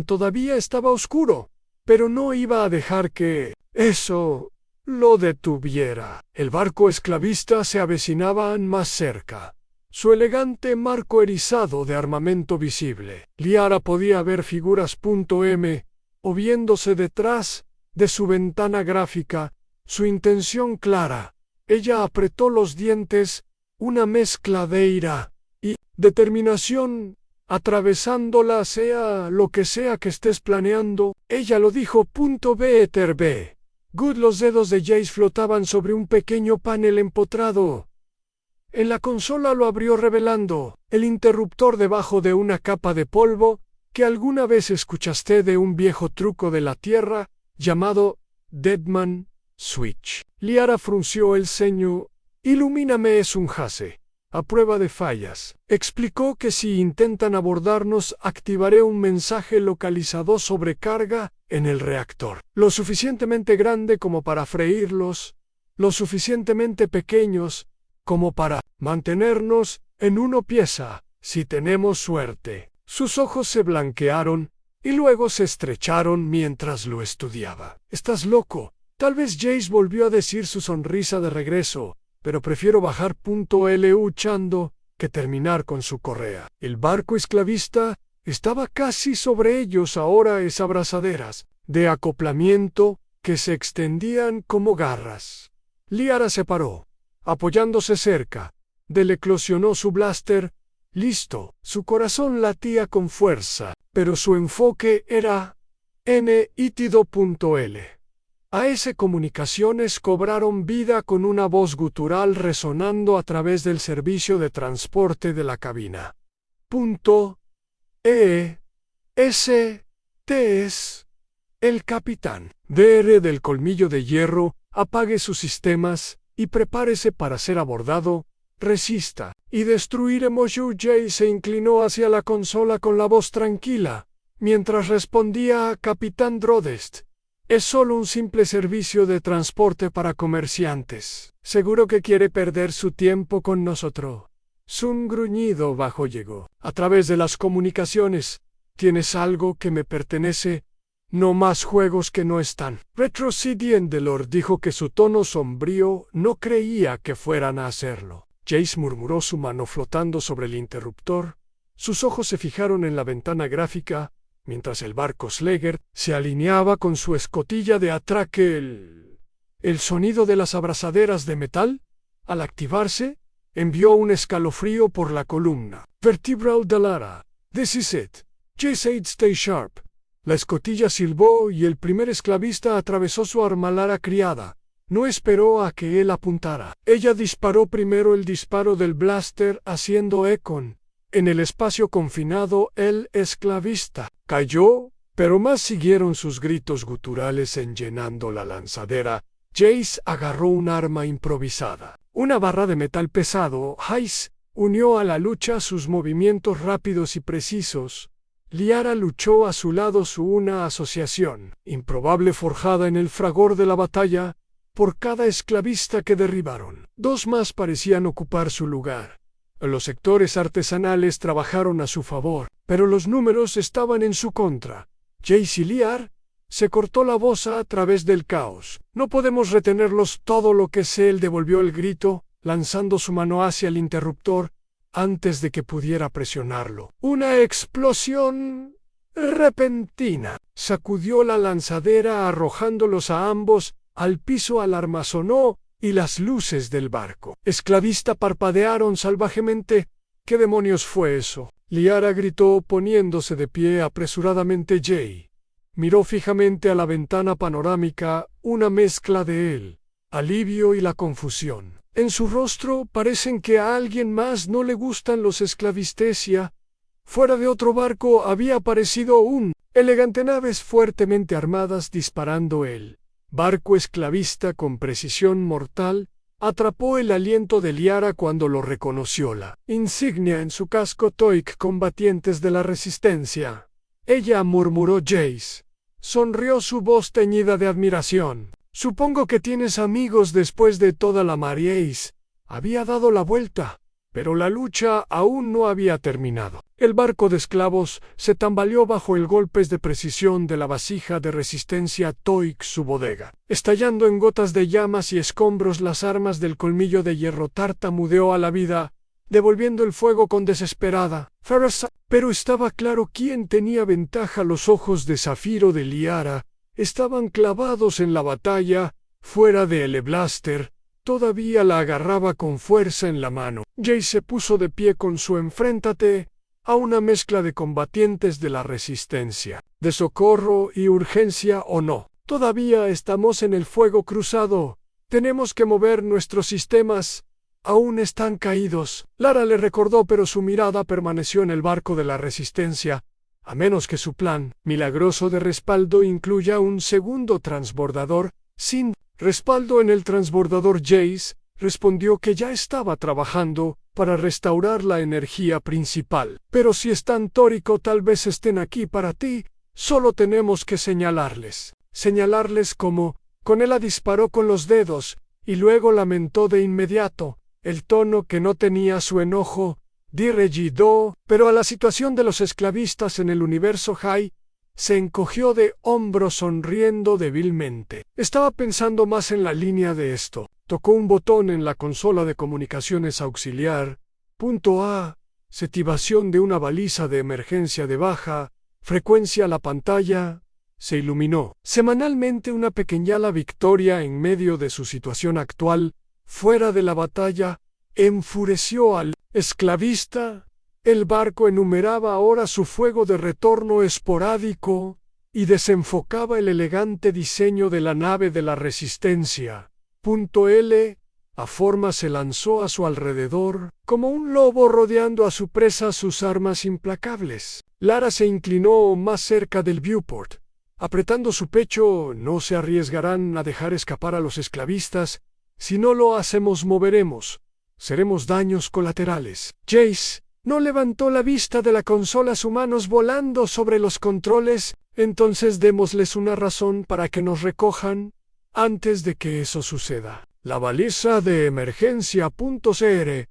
oscuro, pero no iba a dejar que eso lo detuviera. El barco esclavista se avecinaba más cerca, su elegante marco erizado de armamento visible. Liara podía ver figuras .m moviéndose detrás de su ventana gráfica, su intención clara. Ella apretó los dientes, una mezcla de ira y determinación, atravesándola sea lo que sea que estés planeando. Ella lo dijo. B. Good. Los dedos de Jace flotaban sobre un pequeño panel empotrado. En la consola lo abrió revelando el interruptor debajo de una capa de polvo que alguna vez escuchaste de un viejo truco de la Tierra llamado Deadman Switch. Liara frunció el ceño. Ilumíname, es un Hase. A prueba de fallas. Explicó que si intentan abordarnos activaré un mensaje localizado sobrecarga en el reactor. Lo suficientemente grande como para freírlos, lo suficientemente pequeños como para mantenernos en una pieza, si tenemos suerte. Sus ojos se blanquearon y luego se estrecharon mientras lo estudiaba. ¿Estás loco? Tal vez Jace volvió a decir su sonrisa de regreso, pero prefiero bajar luchando que terminar con su correa. El barco esclavista estaba casi sobre ellos ahora, abrazaderas de acoplamiento que se extendían como garras. Liara se paró, apoyándose cerca. Eclosionó su blaster. Listo. Su corazón latía con fuerza, pero su enfoque era nítido.l. AS Comunicaciones cobraron vida con una voz gutural resonando a través del servicio de transporte de la cabina. Es el capitán. DR del colmillo de hierro, apague sus sistemas y prepárese para ser abordado. Resista y destruiremos. Jace se inclinó hacia la consola con la voz tranquila, mientras respondía a Capitán Drodest. Es solo un simple servicio de transporte para comerciantes. ¿Seguro que quiere perder su tiempo con nosotros? Un gruñido bajo llegó. A través de las comunicaciones. ¿Tienes algo que me pertenece? No más juegos que no están. Retrocediendo, Lord dijo que su tono sombrío no creía que fueran a hacerlo. Jace murmuró, su mano flotando sobre el interruptor. Sus ojos se fijaron en la ventana gráfica, mientras el barco Sleger se alineaba con su escotilla de atraque. El sonido de las abrazaderas de metal, al activarse, envió un escalofrío por la columna vertebral de Lara. This is it. Jace, stay sharp. La escotilla silbó y el primer esclavista atravesó su armalara criada. No esperó a que él apuntara. Ella disparó primero. El disparo del blaster haciendo eco. En el espacio confinado, el esclavista cayó, pero más siguieron sus gritos guturales llenando la lanzadera. Jace agarró un arma improvisada. Una barra de metal pesado. Jace unió a la lucha sus movimientos rápidos y precisos. Liara luchó a su lado, una asociación improbable forjada en el fragor de la batalla. Por cada esclavista que derribaron, dos más parecían ocupar su lugar. Los sectores artesanales trabajaron a su favor, pero los números estaban en su contra. Jace y Liar se cortó la voz a través del caos. No podemos retenerlos todo lo que sé. Él devolvió el grito, lanzando su mano hacia el interruptor, antes de que pudiera presionarlo. Una explosión repentina sacudió la lanzadera, arrojándolos a ambos al piso. Alarma sonó y las luces del barco esclavista parpadearon salvajemente. ¿Qué demonios fue eso? Liara gritó, poniéndose de pie apresuradamente. Miró fijamente a la ventana panorámica, una mezcla de el alivio y la confusión. En su rostro parecen que a alguien más no le gustan los esclavistesia. Fuera de otro barco había aparecido un elegante naves fuertemente armadas disparando el barco esclavista con precisión mortal. Atrapó el aliento de Liara cuando lo reconoció la insignia en su casco TOIC combatientes de la resistencia. Ella murmuró Jace. Sonrió su voz teñida de admiración. Supongo que tienes amigos después de toda la Maries. Había dado la vuelta, pero la lucha aún no había terminado. El barco de esclavos se tambaleó bajo el golpes de precisión de la vasija de resistencia TOIC su bodega. Estallando en gotas de llamas y escombros las armas del colmillo de hierro tartamudeó a la vida, devolviendo el fuego con desesperada fuerza. Pero estaba claro quién tenía ventaja. Los ojos de zafiro de Liara estaban clavados en la batalla, fuera de el blaster. Todavía la agarraba con fuerza en la mano. Jace se puso de pie con su enfréntate a una mezcla de combatientes de la resistencia, de socorro y urgencia o no. Todavía estamos en el fuego cruzado. Tenemos que mover nuestros sistemas. Aún están caídos. Lara le recordó, pero su mirada permaneció en el barco de la resistencia, a menos que su plan milagroso de respaldo incluya un segundo transbordador. Sin respaldo en el transbordador, Jace respondió que ya estaba trabajando para restaurar la energía principal. Pero si están tórico, tal vez estén aquí para ti. Solo tenemos que señalarles. Señalarles como. Con él disparó con los dedos, y luego lamentó de inmediato. El tono que no tenía su enojo, dirigido, pero a la situación de los esclavistas en el universo High, se encogió de hombros sonriendo débilmente. Estaba pensando más en la línea de esto. Tocó un botón en la consola de comunicaciones auxiliar. Punto A. Activación de una baliza de emergencia de baja frecuencia. La pantalla se iluminó. Semanalmente una pequeña victoria en medio de su situación actual, fuera de la batalla, enfureció al esclavista. El barco enumeraba ahora su fuego de retorno esporádico y desenfocaba el elegante diseño de la nave de la resistencia. L. A forma se lanzó a su alrededor, como un lobo rodeando a su presa sus armas implacables. Lara se inclinó más cerca del viewport. Apretando su pecho, no se arriesgarán a dejar escapar a los esclavistas. Si no lo hacemos, moveremos. Seremos daños colaterales. Jace no levantó la vista de la consola, sus manos volando sobre los controles. Entonces démosles una razón para que nos recojan. Antes de que eso suceda, la baliza de emergencia.cr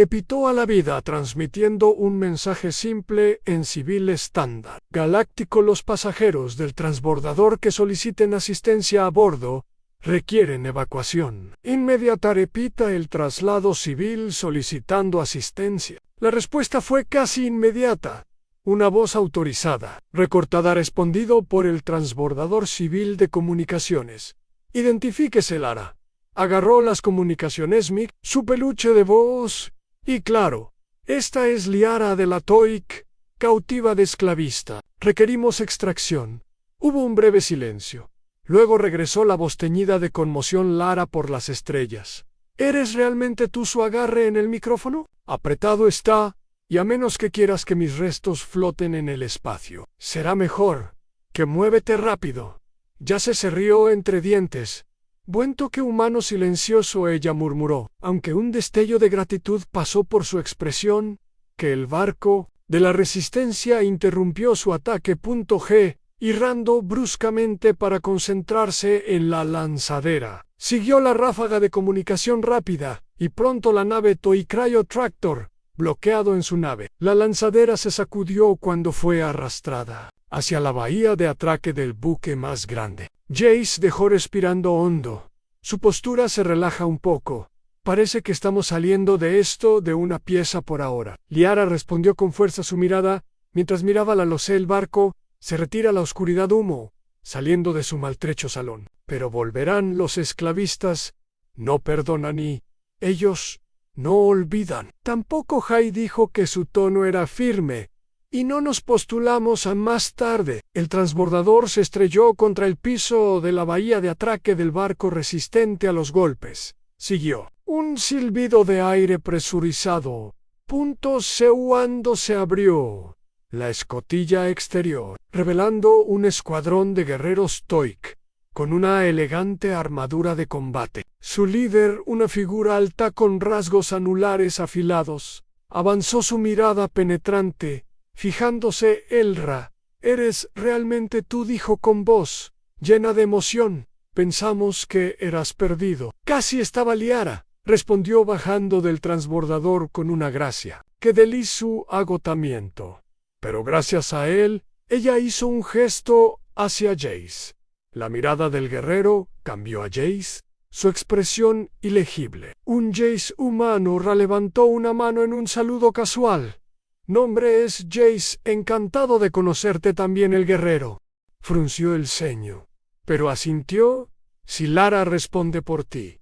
pitó a la vida transmitiendo un mensaje simple en civil estándar. Galáctico: los pasajeros del transbordador que soliciten asistencia a bordo requieren evacuación inmediata. Repita el traslado civil solicitando asistencia. La respuesta fue casi inmediata. Una voz autorizada, recortada, respondido por el transbordador civil de comunicaciones. Identifíquese, Lara. Agarró las comunicaciones MIG, su peluche de voz, y claro, esta es Liara de la TOIC, cautiva de esclavista. Requerimos extracción. Hubo un breve silencio. Luego regresó la voz teñida de conmoción. Lara por las estrellas. ¿Eres realmente tú? Su agarre en el micrófono. Apretado está, y a menos que quieras que mis restos floten en el espacio, será mejor que muévete rápido. Ya se rió entre dientes. Buen toque humano silencioso, ella murmuró, aunque un destello de gratitud pasó por su expresión, que el barco de la resistencia interrumpió su ataque. G, irrando bruscamente para concentrarse en la lanzadera. Siguió la ráfaga de comunicación rápida, y pronto la nave TOIC Cryo Tractor, bloqueado en su nave. La lanzadera se sacudió cuando fue arrastrada hacia la bahía de atraque del buque más grande. Jace dejó respirando hondo. Su postura se relaja un poco. Parece que estamos saliendo de esto de una pieza por ahora. Liara respondió con fuerza su mirada, mientras miraba la losé. El barco se retira a la oscuridad, humo saliendo de su maltrecho salón. Pero volverán los esclavistas. No perdonan y ellos no olvidan. Tampoco Jai dijo que su tono era firme Y no nos postulamos a más tarde. El transbordador se estrelló contra el piso de la bahía de atraque del barco resistente a los golpes. Siguió. Un silbido de aire presurizado. Cuando se abrió la escotilla exterior, revelando un escuadrón de guerreros Toik, con una elegante armadura de combate. Su líder, una figura alta con rasgos anulares afilados, avanzó su mirada penetrante, fijándose Elra. «¿Eres realmente tú?», dijo con voz llena de emoción. «Pensamos que eras perdido». «Casi estaba Liara», respondió bajando del transbordador con una gracia que delí su agotamiento. Pero gracias a él, ella hizo un gesto hacia Jace. La mirada del guerrero cambió a Jace, su expresión ilegible. Un Jace humano levantó una mano en un saludo casual. «Nombre es Jace, encantado de conocerte también». El guerrero frunció el ceño, pero asintió. «Si Lara responde por ti,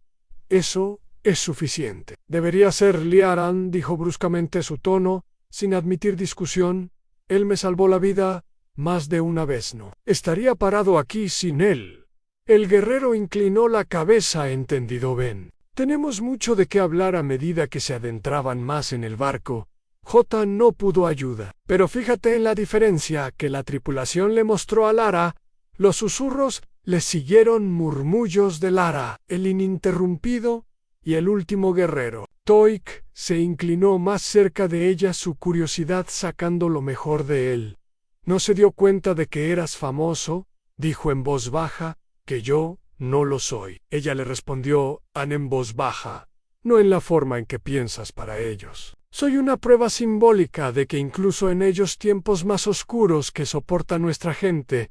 eso es suficiente». «Debería ser Liaran», dijo bruscamente su tono, sin admitir discusión. «Él me salvó la vida más de una vez. No estaría parado aquí sin él». El guerrero inclinó la cabeza. «Entendido, Ben». Tenemos mucho de qué hablar. A medida que se adentraban más en el barco, J no pudo ayuda. «Pero fíjate en la diferencia que la tripulación le mostró a Lara». Los susurros le siguieron, murmullos de Lara, el ininterrumpido y el último guerrero. Toik se inclinó más cerca de ella, su curiosidad sacando lo mejor de él. «¿No se dio cuenta de que eras famoso?», dijo en voz baja. «Que yo no lo soy». Ella le respondió en voz baja. «No en la forma en que piensas para ellos. Soy una prueba simbólica de que incluso en ellos tiempos más oscuros que soporta nuestra gente».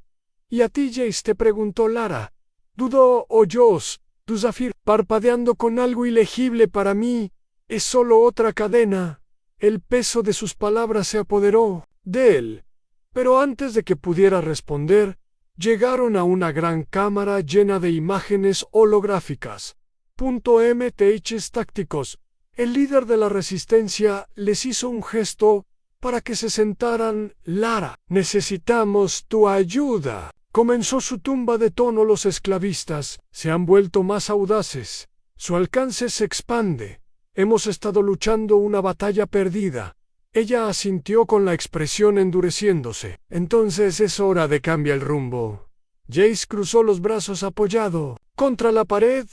«¿Y a ti, Jace?», te preguntó Lara. «Dudó Hoyos», tu Zafir, parpadeando con algo ilegible para mí. «Es solo otra cadena». El peso de sus palabras se apoderó de él. Pero antes de que pudiera responder, llegaron a una gran cámara llena de imágenes holográficas. MTHs tácticos. El líder de la resistencia les hizo un gesto para que se sentaran. «Lara, necesitamos tu ayuda». Comenzó su tumba de tono. Los esclavistas se han vuelto más audaces. Su alcance se expande. Hemos estado luchando una batalla perdida. Ella asintió con la expresión endureciéndose. «Entonces es hora de cambiar el rumbo». Jace cruzó los brazos apoyado contra la pared.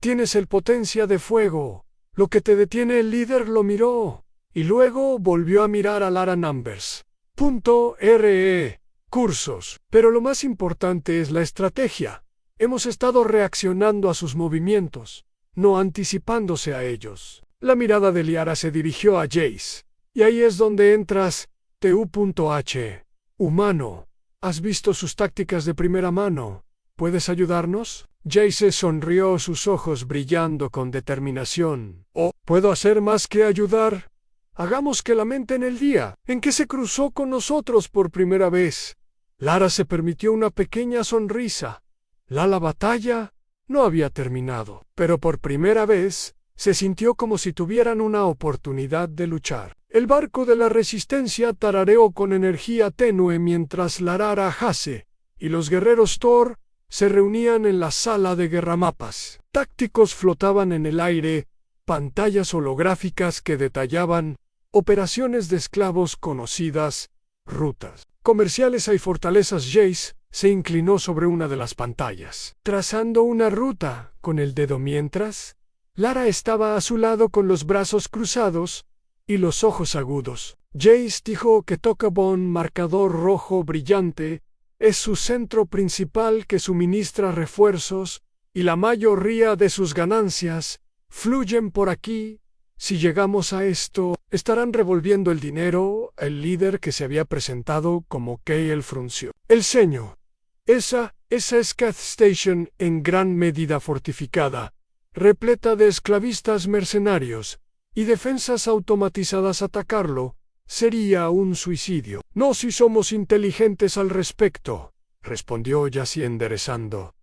«Tienes el potencia de fuego». Lo que te detiene. El líder lo miró y luego volvió a mirar a Lara. Numbers. .re. Cursos. Pero lo más importante es la estrategia. Hemos estado reaccionando a sus movimientos, no anticipándose a ellos». La mirada de Liara se dirigió a Jace. «Y ahí es donde entras, TU.H. Humano. Has visto sus tácticas de primera mano. ¿Puedes ayudarnos?». Jace sonrió, sus ojos brillando con determinación. «Oh, ¿puedo hacer más que ayudar? Hagamos que lamenten el día en que se cruzó con nosotros por primera vez». Lara se permitió una pequeña sonrisa. La batalla no había terminado, pero por primera vez se sintió como si tuvieran una oportunidad de luchar. El barco de la resistencia tarareó con energía tenue mientras Lara Hase y los guerreros Thor se reunían en la sala de guerramapas. Tácticos flotaban en el aire, pantallas holográficas que detallaban operaciones de esclavos conocidas, rutas comerciales y fortalezas. Jace se inclinó sobre una de las pantallas, trazando una ruta con el dedo mientras Lara estaba a su lado con los brazos cruzados y los ojos agudos. Jace dijo que Tokabon, marcador rojo brillante, es su centro principal que suministra refuerzos y la mayoría de sus ganancias fluyen por aquí. Si llegamos a esto, estarán revolviendo el dinero. El líder que se había presentado como Kael frunció el ceño. Esa es Kath Station, en gran medida fortificada, repleta de esclavistas mercenarios y defensas automatizadas. Atacarlo sería un suicidio. «No, si somos inteligentes al respecto», respondió Yassi enderezando.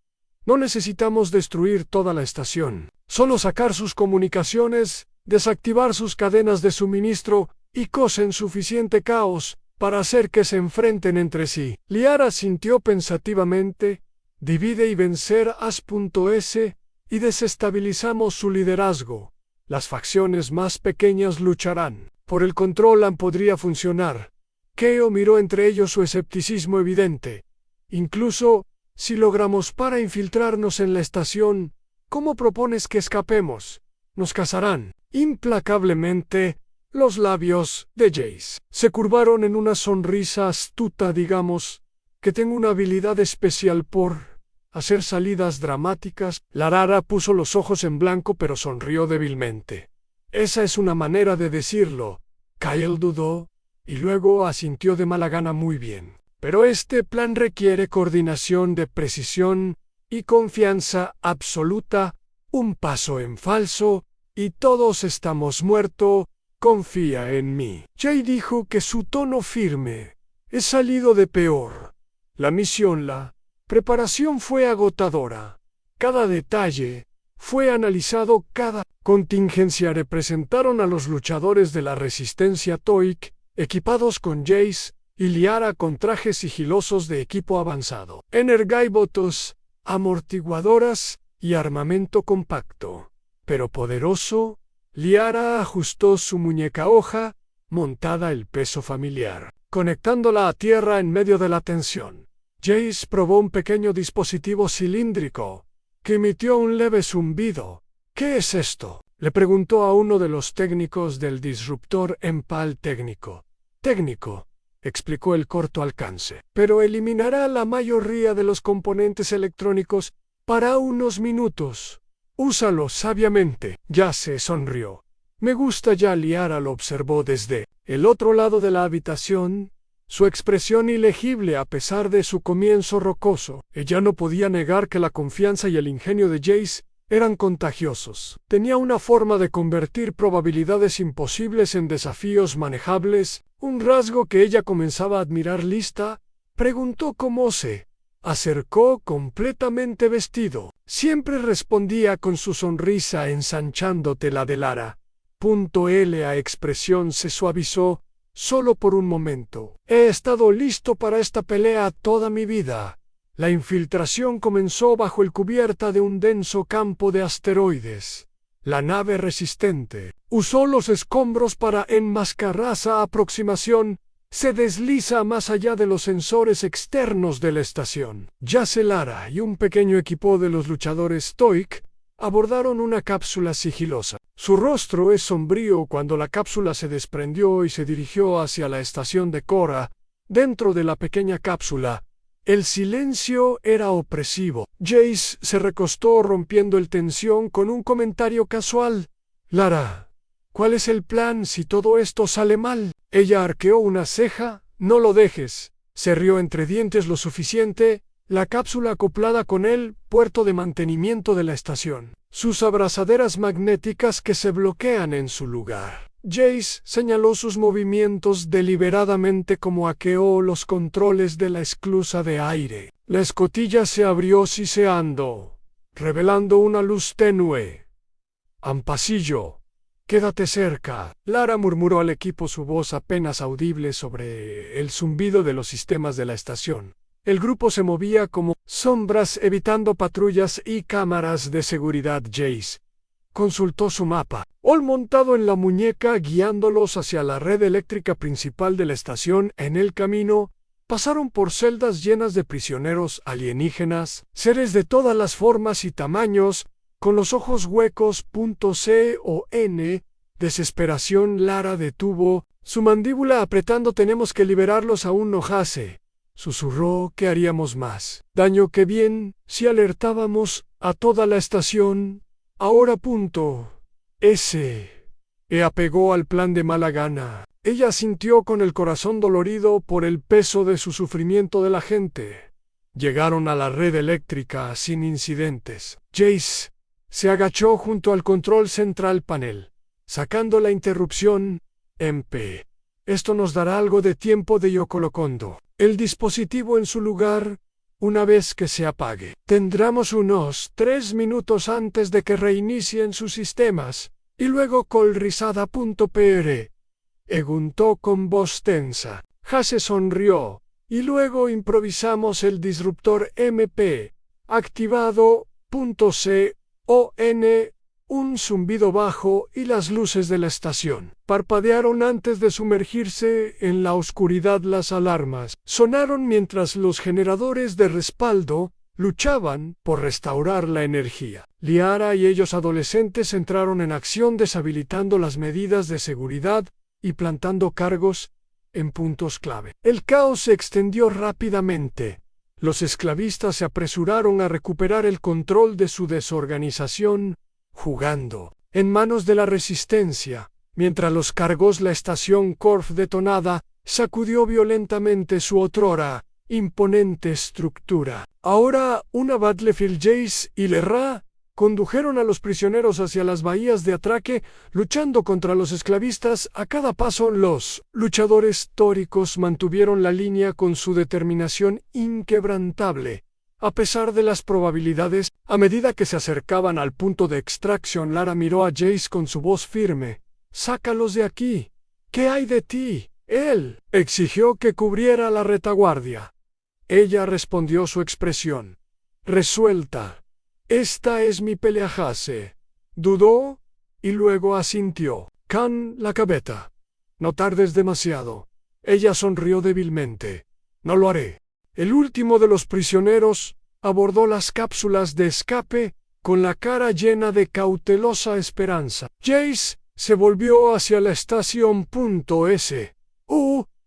«No necesitamos destruir toda la estación, solo sacar sus comunicaciones, desactivar sus cadenas de suministro y causar suficiente caos para hacer que se enfrenten entre sí. Liara sintió pensativamente, divide y vencer as.s, y desestabilizamos su liderazgo. Las facciones más pequeñas lucharán. Por el control podría funcionar. Keo miró entre ellos su escepticismo evidente. Incluso, si logramos para infiltrarnos en la estación, ¿cómo propones que escapemos? Nos cazarán. Implacablemente, los labios de Jace se curvaron en una sonrisa astuta, digamos, que tengo una habilidad especial por hacer salidas dramáticas. Lara puso los ojos en blanco pero sonrió débilmente. Esa es una manera de decirlo. Kyle dudó, y luego asintió de mala gana. Muy bien. Pero este plan requiere coordinación de precisión y confianza absoluta. Un paso en falso, y todos estamos muertos. Confía en mí. Jay dijo que su tono firme. He salido de peor. La misión, la preparación fue agotadora. Cada detalle fue analizado, cada contingencia. Representaron a los luchadores de la resistencia Toik, equipados con Jace, y Liara con trajes sigilosos de equipo avanzado, energaibotos, amortiguadoras y armamento compacto. Pero poderoso, Liara ajustó su muñeca hoja, montada el peso familiar, conectándola a tierra en medio de la tensión. Jace probó un pequeño dispositivo cilíndrico, que emitió un leve zumbido. ¿Qué es esto?, le preguntó a uno de los técnicos del disruptor empal técnico. Técnico, explicó el corto alcance, pero eliminará la mayoría de los componentes electrónicos para unos minutos. Úsalo sabiamente. Ya se sonrió. Me gusta ya. Liara lo observó desde el otro lado de la habitación, su expresión ilegible a pesar de su comienzo rocoso. Ella no podía negar que la confianza y el ingenio de Jace eran contagiosos. Tenía una forma de convertir probabilidades imposibles en desafíos manejables, un rasgo que ella comenzaba a admirar. ¿Lista?, preguntó cómo se acercó completamente vestido. Siempre respondía con su sonrisa ensanchándote la de Lara. La expresión se suavizó, solo por un momento. He estado listo para esta pelea toda mi vida. La infiltración comenzó bajo el cubierta de un denso campo de asteroides. La nave resistente usó los escombros para enmascarar esa aproximación. Se desliza más allá de los sensores externos de la estación. Jace, Lara y un pequeño equipo de los luchadores Toik abordaron una cápsula sigilosa. Su rostro es sombrío cuando la cápsula se desprendió y se dirigió hacia la estación de Cora. Dentro de la pequeña cápsula, el silencio era opresivo. Jace se recostó rompiendo el tensión con un comentario casual. Lara, ¿cuál es el plan si todo esto sale mal? Ella arqueó una ceja. No lo dejes. Se rió entre dientes lo suficiente. La cápsula acoplada con el puerto de mantenimiento de la estación. Sus abrazaderas magnéticas que se bloquean en su lugar. Jace señaló sus movimientos deliberadamente como hackeó los controles de la esclusa de aire. La escotilla se abrió siseando, revelando una luz tenue. Ampasillo. Quédate cerca. Lara murmuró al equipo, su voz apenas audible sobre el zumbido de los sistemas de la estación. El grupo se movía como sombras evitando patrullas y cámaras de seguridad. Jace consultó su mapa. Ol montado en la muñeca guiándolos hacia la red eléctrica principal de la estación. En el camino, pasaron por celdas llenas de prisioneros alienígenas, seres de todas las formas y tamaños, con los ojos huecos. C o N. Desesperación. Lara detuvo su mandíbula apretando. Tenemos que liberarlos aún. No, Jace, susurró. ¿Qué haríamos más daño que bien si alertábamos a toda la estación? Ahora. Apegó al plan de mala gana. Ella sintió con el corazón dolorido por el peso de su sufrimiento de la gente. Llegaron a la red eléctrica sin incidentes. Jace se agachó junto al control central panel, sacando la interrupción. MP. Esto nos dará algo de tiempo. de Yocolocondo. El dispositivo en su lugar. Una vez que se apague, tendremos unos 3 minutos antes de que reinicien sus sistemas, y luego colrizada.pr. Preguntó con voz tensa. Hase sonrió, y luego improvisamos el disruptor MP, activado, .con, un zumbido bajo y las luces de la estación parpadearon antes de sumergirse en la oscuridad. Las alarmas sonaron mientras los generadores de respaldo luchaban por restaurar la energía. Liara y ellos adolescentes entraron en acción deshabilitando las medidas de seguridad y plantando cargos en puntos clave. El caos se extendió rápidamente. Los esclavistas se apresuraron a recuperar el control de su desorganización, jugando en manos de la resistencia, mientras los cargos. La estación Corf detonada sacudió violentamente su otrora imponente estructura. Ahora una Battlefield Jace y Lerra condujeron a los prisioneros hacia las bahías de atraque, luchando contra los esclavistas a cada paso. Los luchadores tóricos mantuvieron la línea con su determinación inquebrantable. A pesar de las probabilidades, a medida que se acercaban al punto de extracción, Lara miró a Jace con su voz firme. «Sácalos de aquí. ¿Qué hay de ti?» Él exigió que cubriera la retaguardia. Ella respondió, su expresión resuelta. «Esta es mi pelea, Hase». Dudó y luego asintió. «Khan la cabeta. No tardes demasiado». Ella sonrió débilmente. «No lo haré». El último de los prisioneros abordó las cápsulas de escape con la cara llena de cautelosa esperanza. Jace se volvió hacia la estación.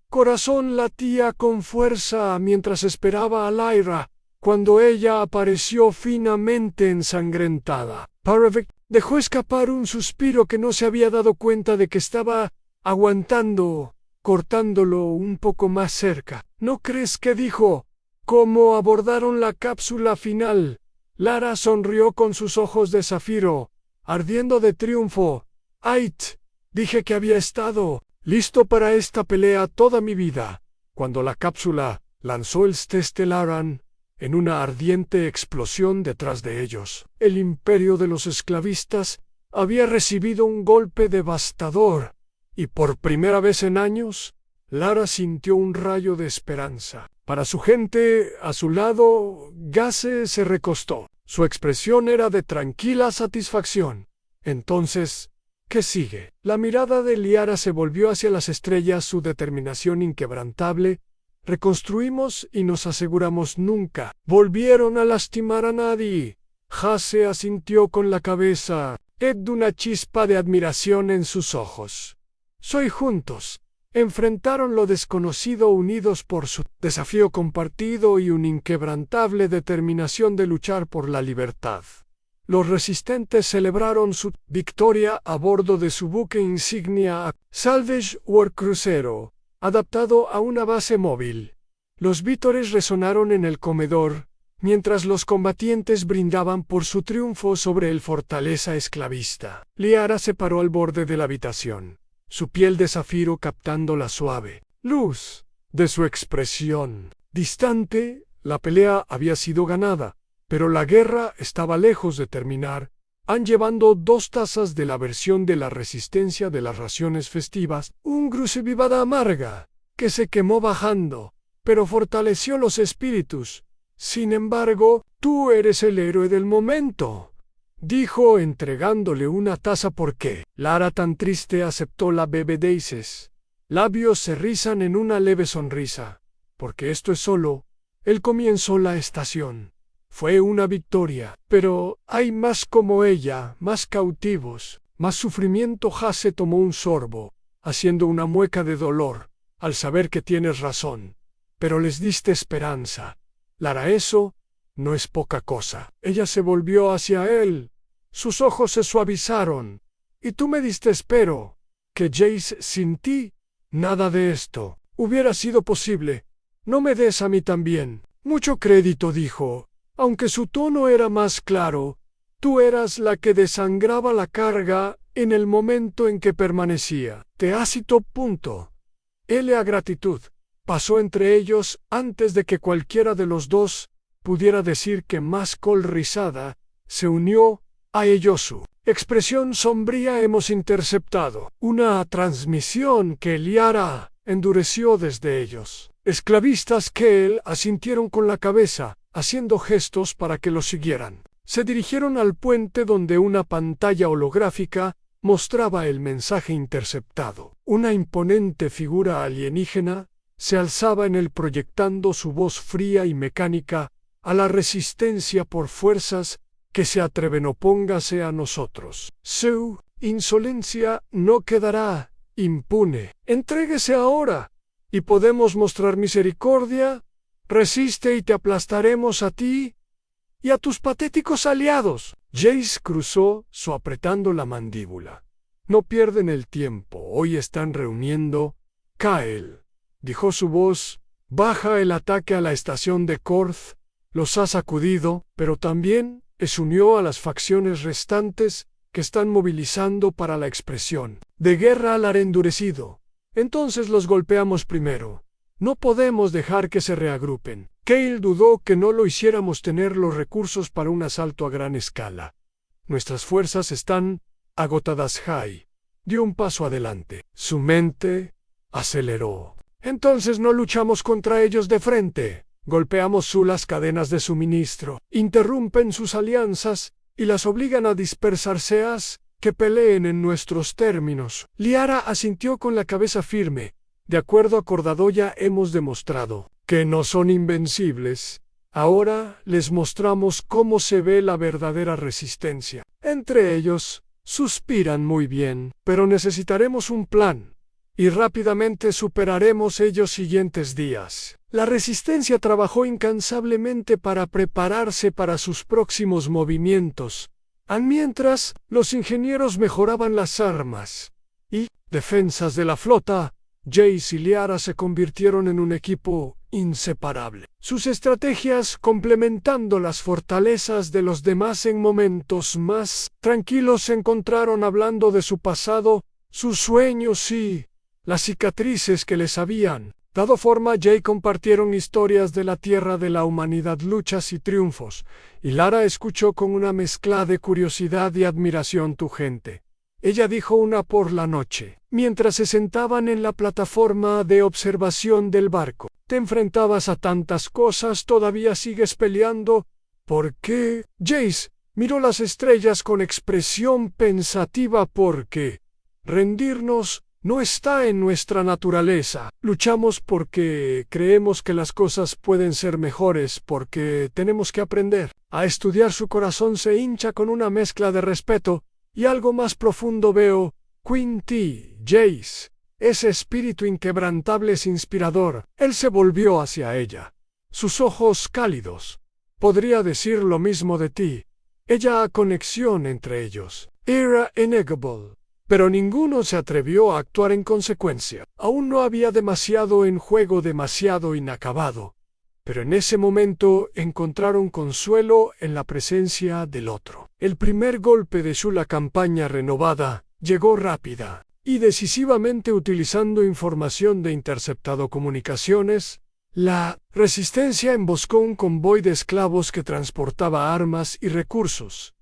Corazón latía con fuerza mientras esperaba a Lyra, cuando ella apareció finamente ensangrentada. Paravec dejó escapar un suspiro que no se había dado cuenta de que estaba aguantando, cortándolo un poco más cerca. «¿No crees que?» dijo. «¿Cómo abordaron la cápsula final?» Lara sonrió con sus ojos de zafiro, ardiendo de triunfo. «Ait, dije que había estado listo para esta pelea toda mi vida». Cuando la cápsula lanzó el Stestelaran en una ardiente explosión detrás de ellos, el imperio de los esclavistas había recibido un golpe devastador, y por primera vez en años, Lara sintió un rayo de esperanza. Para su gente, a su lado, Gase se recostó. Su expresión era de tranquila satisfacción. «Entonces, ¿qué sigue?» La mirada de Liara se volvió hacia las estrellas, su determinación inquebrantable. «Reconstruimos y nos aseguramos nunca volvieron a lastimar a nadie». Hase asintió con la cabeza, una chispa de admiración en sus ojos. «Soy juntos». Enfrentaron lo desconocido unidos por su desafío compartido y una inquebrantable determinación de luchar por la libertad. Los resistentes celebraron su victoria a bordo de su buque insignia Salvage War Crucero, adaptado a una base móvil. Los vítores resonaron en el comedor, mientras los combatientes brindaban por su triunfo sobre el fortaleza esclavista. Liara se paró al borde de la habitación, su piel de zafiro captando la suave luz de su expresión. Distante, la pelea había sido ganada, pero la guerra estaba lejos de terminar. Han llevando 2 tazas de la versión de la resistencia de las raciones festivas, un gruce vivada amarga, que se quemó bajando, pero fortaleció los espíritus. «Sin embargo, tú eres el héroe del momento», dijo entregándole una taza. «¿Por qué?» Lara, tan triste, aceptó la bebedeises. Labios se rizan en una leve sonrisa. «Porque esto es solo el comienzo. La estación fue una victoria, pero hay más como ella, más cautivos, más sufrimiento». Hase tomó un sorbo, haciendo una mueca de dolor, al saber que tienes razón. «Pero les diste esperanza, Lara, eso no es poca cosa». Ella se volvió hacia él. Sus ojos se suavizaron. «Y tú me diste espero. ¿Que Jace sin ti?» «Nada de esto hubiera sido posible. No me des a mí también mucho crédito», dijo, aunque su tono era más claro. «Tú eras la que desangraba la carga en el momento en que permanecía. Teácito. La gratitud pasó entre ellos antes de que cualquiera de los dos pudiera decir que más. Col rizada se unió a ellos. Su expresión sombría. «Hemos interceptado una transmisión que Liara endureció desde ellos. Esclavistas que él asintieron con la cabeza, haciendo gestos para que lo siguieran. Se dirigieron al puente donde una pantalla holográfica mostraba el mensaje interceptado. Una imponente figura alienígena se alzaba en él proyectando su voz fría y mecánica a la resistencia por fuerzas que se atreven opóngase a nosotros. Su insolencia no quedará impune. Entréguese ahora, y podemos mostrar misericordia. Resiste y te aplastaremos a ti y a tus patéticos aliados. Jace cruzó su apretando la mandíbula. No pierden el tiempo, hoy están reuniendo. Kael, dijo su voz, baja el ataque a la estación de Korth. Los ha sacudido, pero también se unió a las facciones restantes que están movilizando para la expresión de guerra al endurecido. Entonces los golpeamos primero. No podemos dejar que se reagrupen. Kael dudó que no lo hiciéramos tener los recursos para un asalto a gran escala. Nuestras fuerzas están agotadas. Jai dio un paso adelante. Su mente aceleró. Entonces no luchamos contra ellos de frente. Golpeamos las cadenas de suministro, interrumpen sus alianzas y las obligan a dispersarse, que peleen en nuestros términos. Liara asintió con la cabeza firme. De acuerdo acordado, ya hemos demostrado que no son invencibles. Ahora les mostramos cómo se ve la verdadera resistencia. Entre ellos, suspiran muy bien, pero necesitaremos un plan. Y rápidamente superaremos ellos siguientes días. La resistencia trabajó incansablemente para prepararse para sus próximos movimientos, mientras los ingenieros mejoraban las armas y defensas de la flota. Jace y Liara se convirtieron en un equipo inseparable. Sus estrategias complementando las fortalezas de los demás. En momentos más tranquilos se encontraron hablando de su pasado, sus sueños y las cicatrices que les habían dado forma. Jay compartieron historias de la tierra de la humanidad, luchas y triunfos, y Lara escuchó con una mezcla de curiosidad y admiración. Tu gente, ella dijo una por la noche, mientras se sentaban en la plataforma de observación del barco. Te enfrentabas a tantas cosas, todavía sigues peleando. ¿Por qué? Jace miró las estrellas con expresión pensativa. Porque rendirnos no está en nuestra naturaleza. Luchamos porque creemos que las cosas pueden ser mejores, porque tenemos que aprender a estudiar. Su corazón se hincha con una mezcla de respeto y algo más profundo. Veo, Quinty, Jace, ese espíritu inquebrantable es inspirador. Él se volvió hacia ella. Sus ojos cálidos. Podría decir lo mismo de ti. Ella conexión entre ellos era innegable. Pero ninguno se atrevió a actuar en consecuencia. Aún no había demasiado en juego, demasiado inacabado. Pero en ese momento encontraron consuelo en la presencia del otro. El primer golpe de la campaña renovada llegó rápida y decisivamente, utilizando información de interceptado comunicaciones. La resistencia emboscó un convoy de esclavos que transportaba armas y recursos.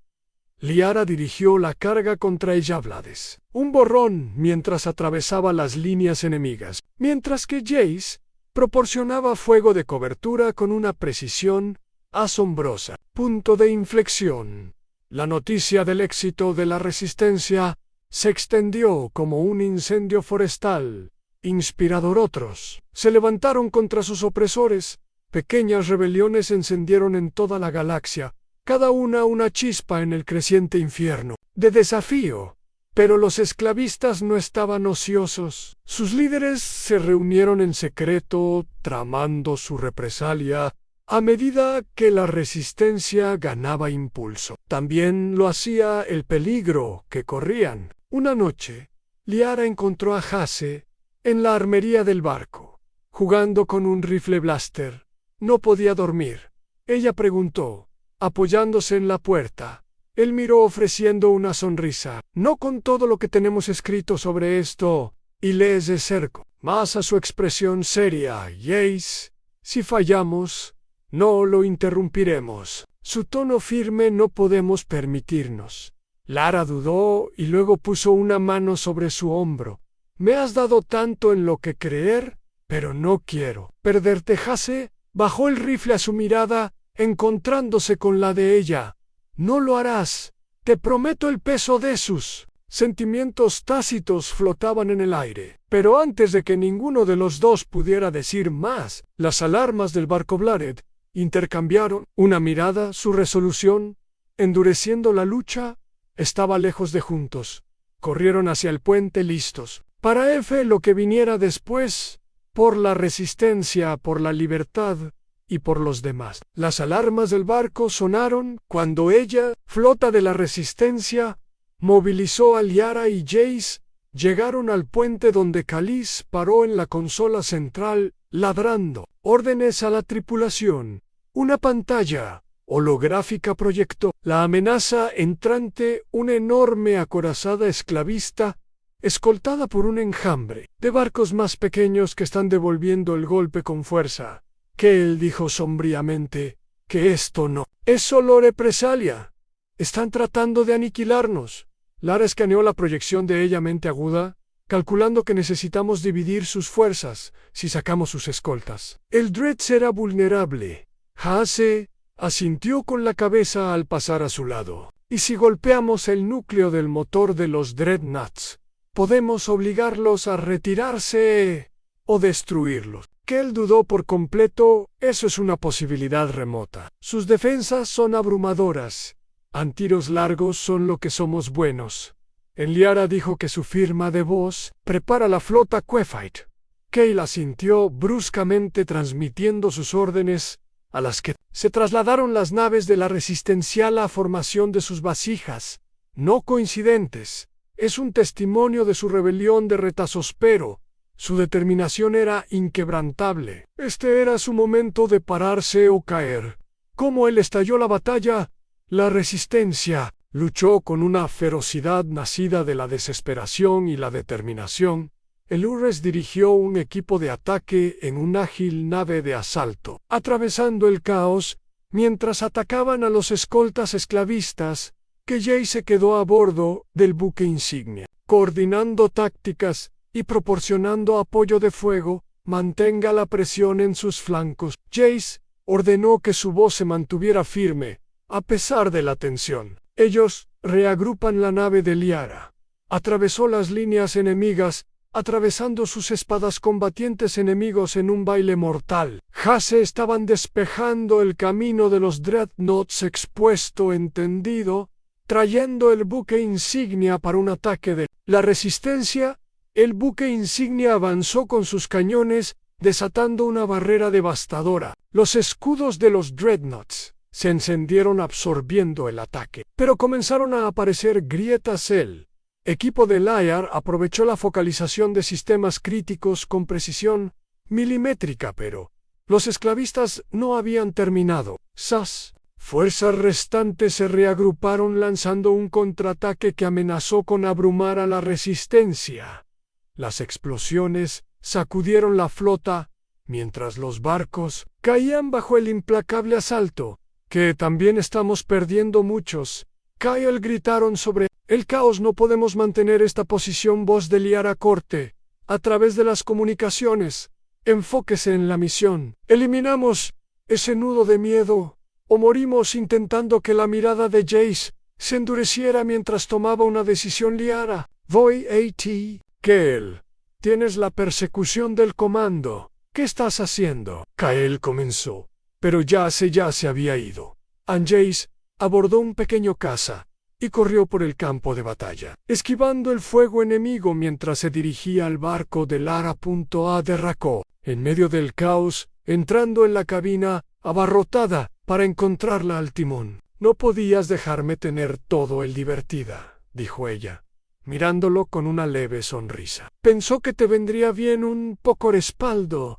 Liara dirigió la carga contra Eyablades, un borrón mientras atravesaba las líneas enemigas, mientras que Jace proporcionaba fuego de cobertura con una precisión asombrosa. Punto de inflexión. La noticia del éxito de la resistencia se extendió como un incendio forestal, inspirador. Otros se levantaron contra sus opresores. Pequeñas rebeliones encendieron en toda la galaxia, cada una chispa en el creciente infierno de desafío. Pero los esclavistas no estaban ociosos. Sus líderes se reunieron en secreto, tramando su represalia a medida que la resistencia ganaba impulso. También lo hacía el peligro que corrían. Una noche, Liara encontró a Jace en la armería del barco, jugando con un rifle blaster. No podía dormir. Ella preguntó, apoyándose en la puerta. Él miró ofreciendo una sonrisa. No con todo lo que tenemos escrito sobre esto, y lees de cerco. Más a su expresión seria. Jace, si fallamos, no lo interrumpiremos. Su tono firme. No podemos permitirnos. Lara dudó y luego puso una mano sobre su hombro. Me has dado tanto en lo que creer, pero no quiero perderte. Jace bajó el rifle a su mirada, encontrándose con la de ella. No lo harás. Te prometo. El peso de sus sentimientos tácitos flotaban en el aire. Pero antes de que ninguno de los dos pudiera decir más, las alarmas del barco Blared intercambiaron una mirada. Su resolución, endureciendo la lucha, estaba lejos de juntos. Corrieron hacia el puente listos para lo que viniera después, por la resistencia, por la libertad y por los demás. Las alarmas del barco sonaron cuando ella, flota de la resistencia, movilizó a Liara y Jace. Llegaron al puente donde Khalees paró en la consola central, ladrando órdenes a la tripulación. Una pantalla holográfica proyectó la amenaza entrante, una enorme acorazada esclavista, escoltada por un enjambre de barcos más pequeños que están devolviendo el golpe con fuerza. Él dijo sombríamente que esto no es solo represalia. Están tratando de aniquilarnos. Lara escaneó la proyección de ella mente aguda, calculando que necesitamos dividir sus fuerzas si sacamos sus escoltas. El Dread será vulnerable. Jace asintió con la cabeza al pasar a su lado. Y si golpeamos el núcleo del motor de los Dreadnoughts, podemos obligarlos a retirarse o destruirlos. Él dudó por completo. Eso es una posibilidad remota. Sus defensas son abrumadoras. En tiros largos son lo que somos buenos. Liara dijo que su firma de voz prepara la flota Quefite. Cale asintió bruscamente, transmitiendo sus órdenes, a las que se trasladaron las naves de la Resistencia. La formación de sus vasijas, no coincidentes, es un testimonio de su rebelión de retazos, pero su determinación era inquebrantable. Este era su momento de pararse o caer. Como él estalló la batalla, la Resistencia luchó con una ferocidad nacida de la desesperación y la determinación. El Urres dirigió un equipo de ataque en una ágil nave de asalto, atravesando el caos, mientras atacaban a los escoltas esclavistas, que Jace se quedó a bordo del buque insignia, coordinando tácticas y proporcionando apoyo de fuego. Mantenga la presión en sus flancos. Jace ordenó que su voz se mantuviera firme, a pesar de la tensión. Ellos reagrupan la nave de Liara. Atravesó las líneas enemigas, atravesando sus espadas combatientes enemigos en un baile mortal. Jace estaban despejando el camino de los Dreadnoughts expuesto entendido, trayendo el buque insignia para un ataque de la Resistencia. El buque insignia avanzó con sus cañones, desatando una barrera devastadora. Los escudos de los Dreadnoughts se encendieron absorbiendo el ataque, pero comenzaron a aparecer grietas. El equipo de Liar aprovechó la focalización de sistemas críticos con precisión milimétrica, pero los esclavistas no habían terminado. Sus fuerzas restantes se reagruparon lanzando un contraataque que amenazó con abrumar a la Resistencia. Las explosiones sacudieron la flota, mientras los barcos caían bajo el implacable asalto. Que también estamos perdiendo muchos. Kyle gritaron sobre el caos. No podemos mantener esta posición. Voz de Liara corte a través de las comunicaciones. Enfóquese en la misión. Eliminamos ese nudo de miedo, o morimos intentando. Que la mirada de Jace se endureciera mientras tomaba una decisión. Liara, voy a ti. Kale, tienes la persecución del comando. ¿Qué estás haciendo? Kyle comenzó, pero ya se había ido. Jace abordó un pequeño caza y corrió por el campo de batalla, esquivando el fuego enemigo mientras se dirigía al barco de Lara. Derracó en medio del caos, entrando en la cabina abarrotada para encontrarla al timón. No podías dejarme tener todo el divertida, dijo ella, mirándolo con una leve sonrisa. Pensó que te vendría bien un poco respaldo.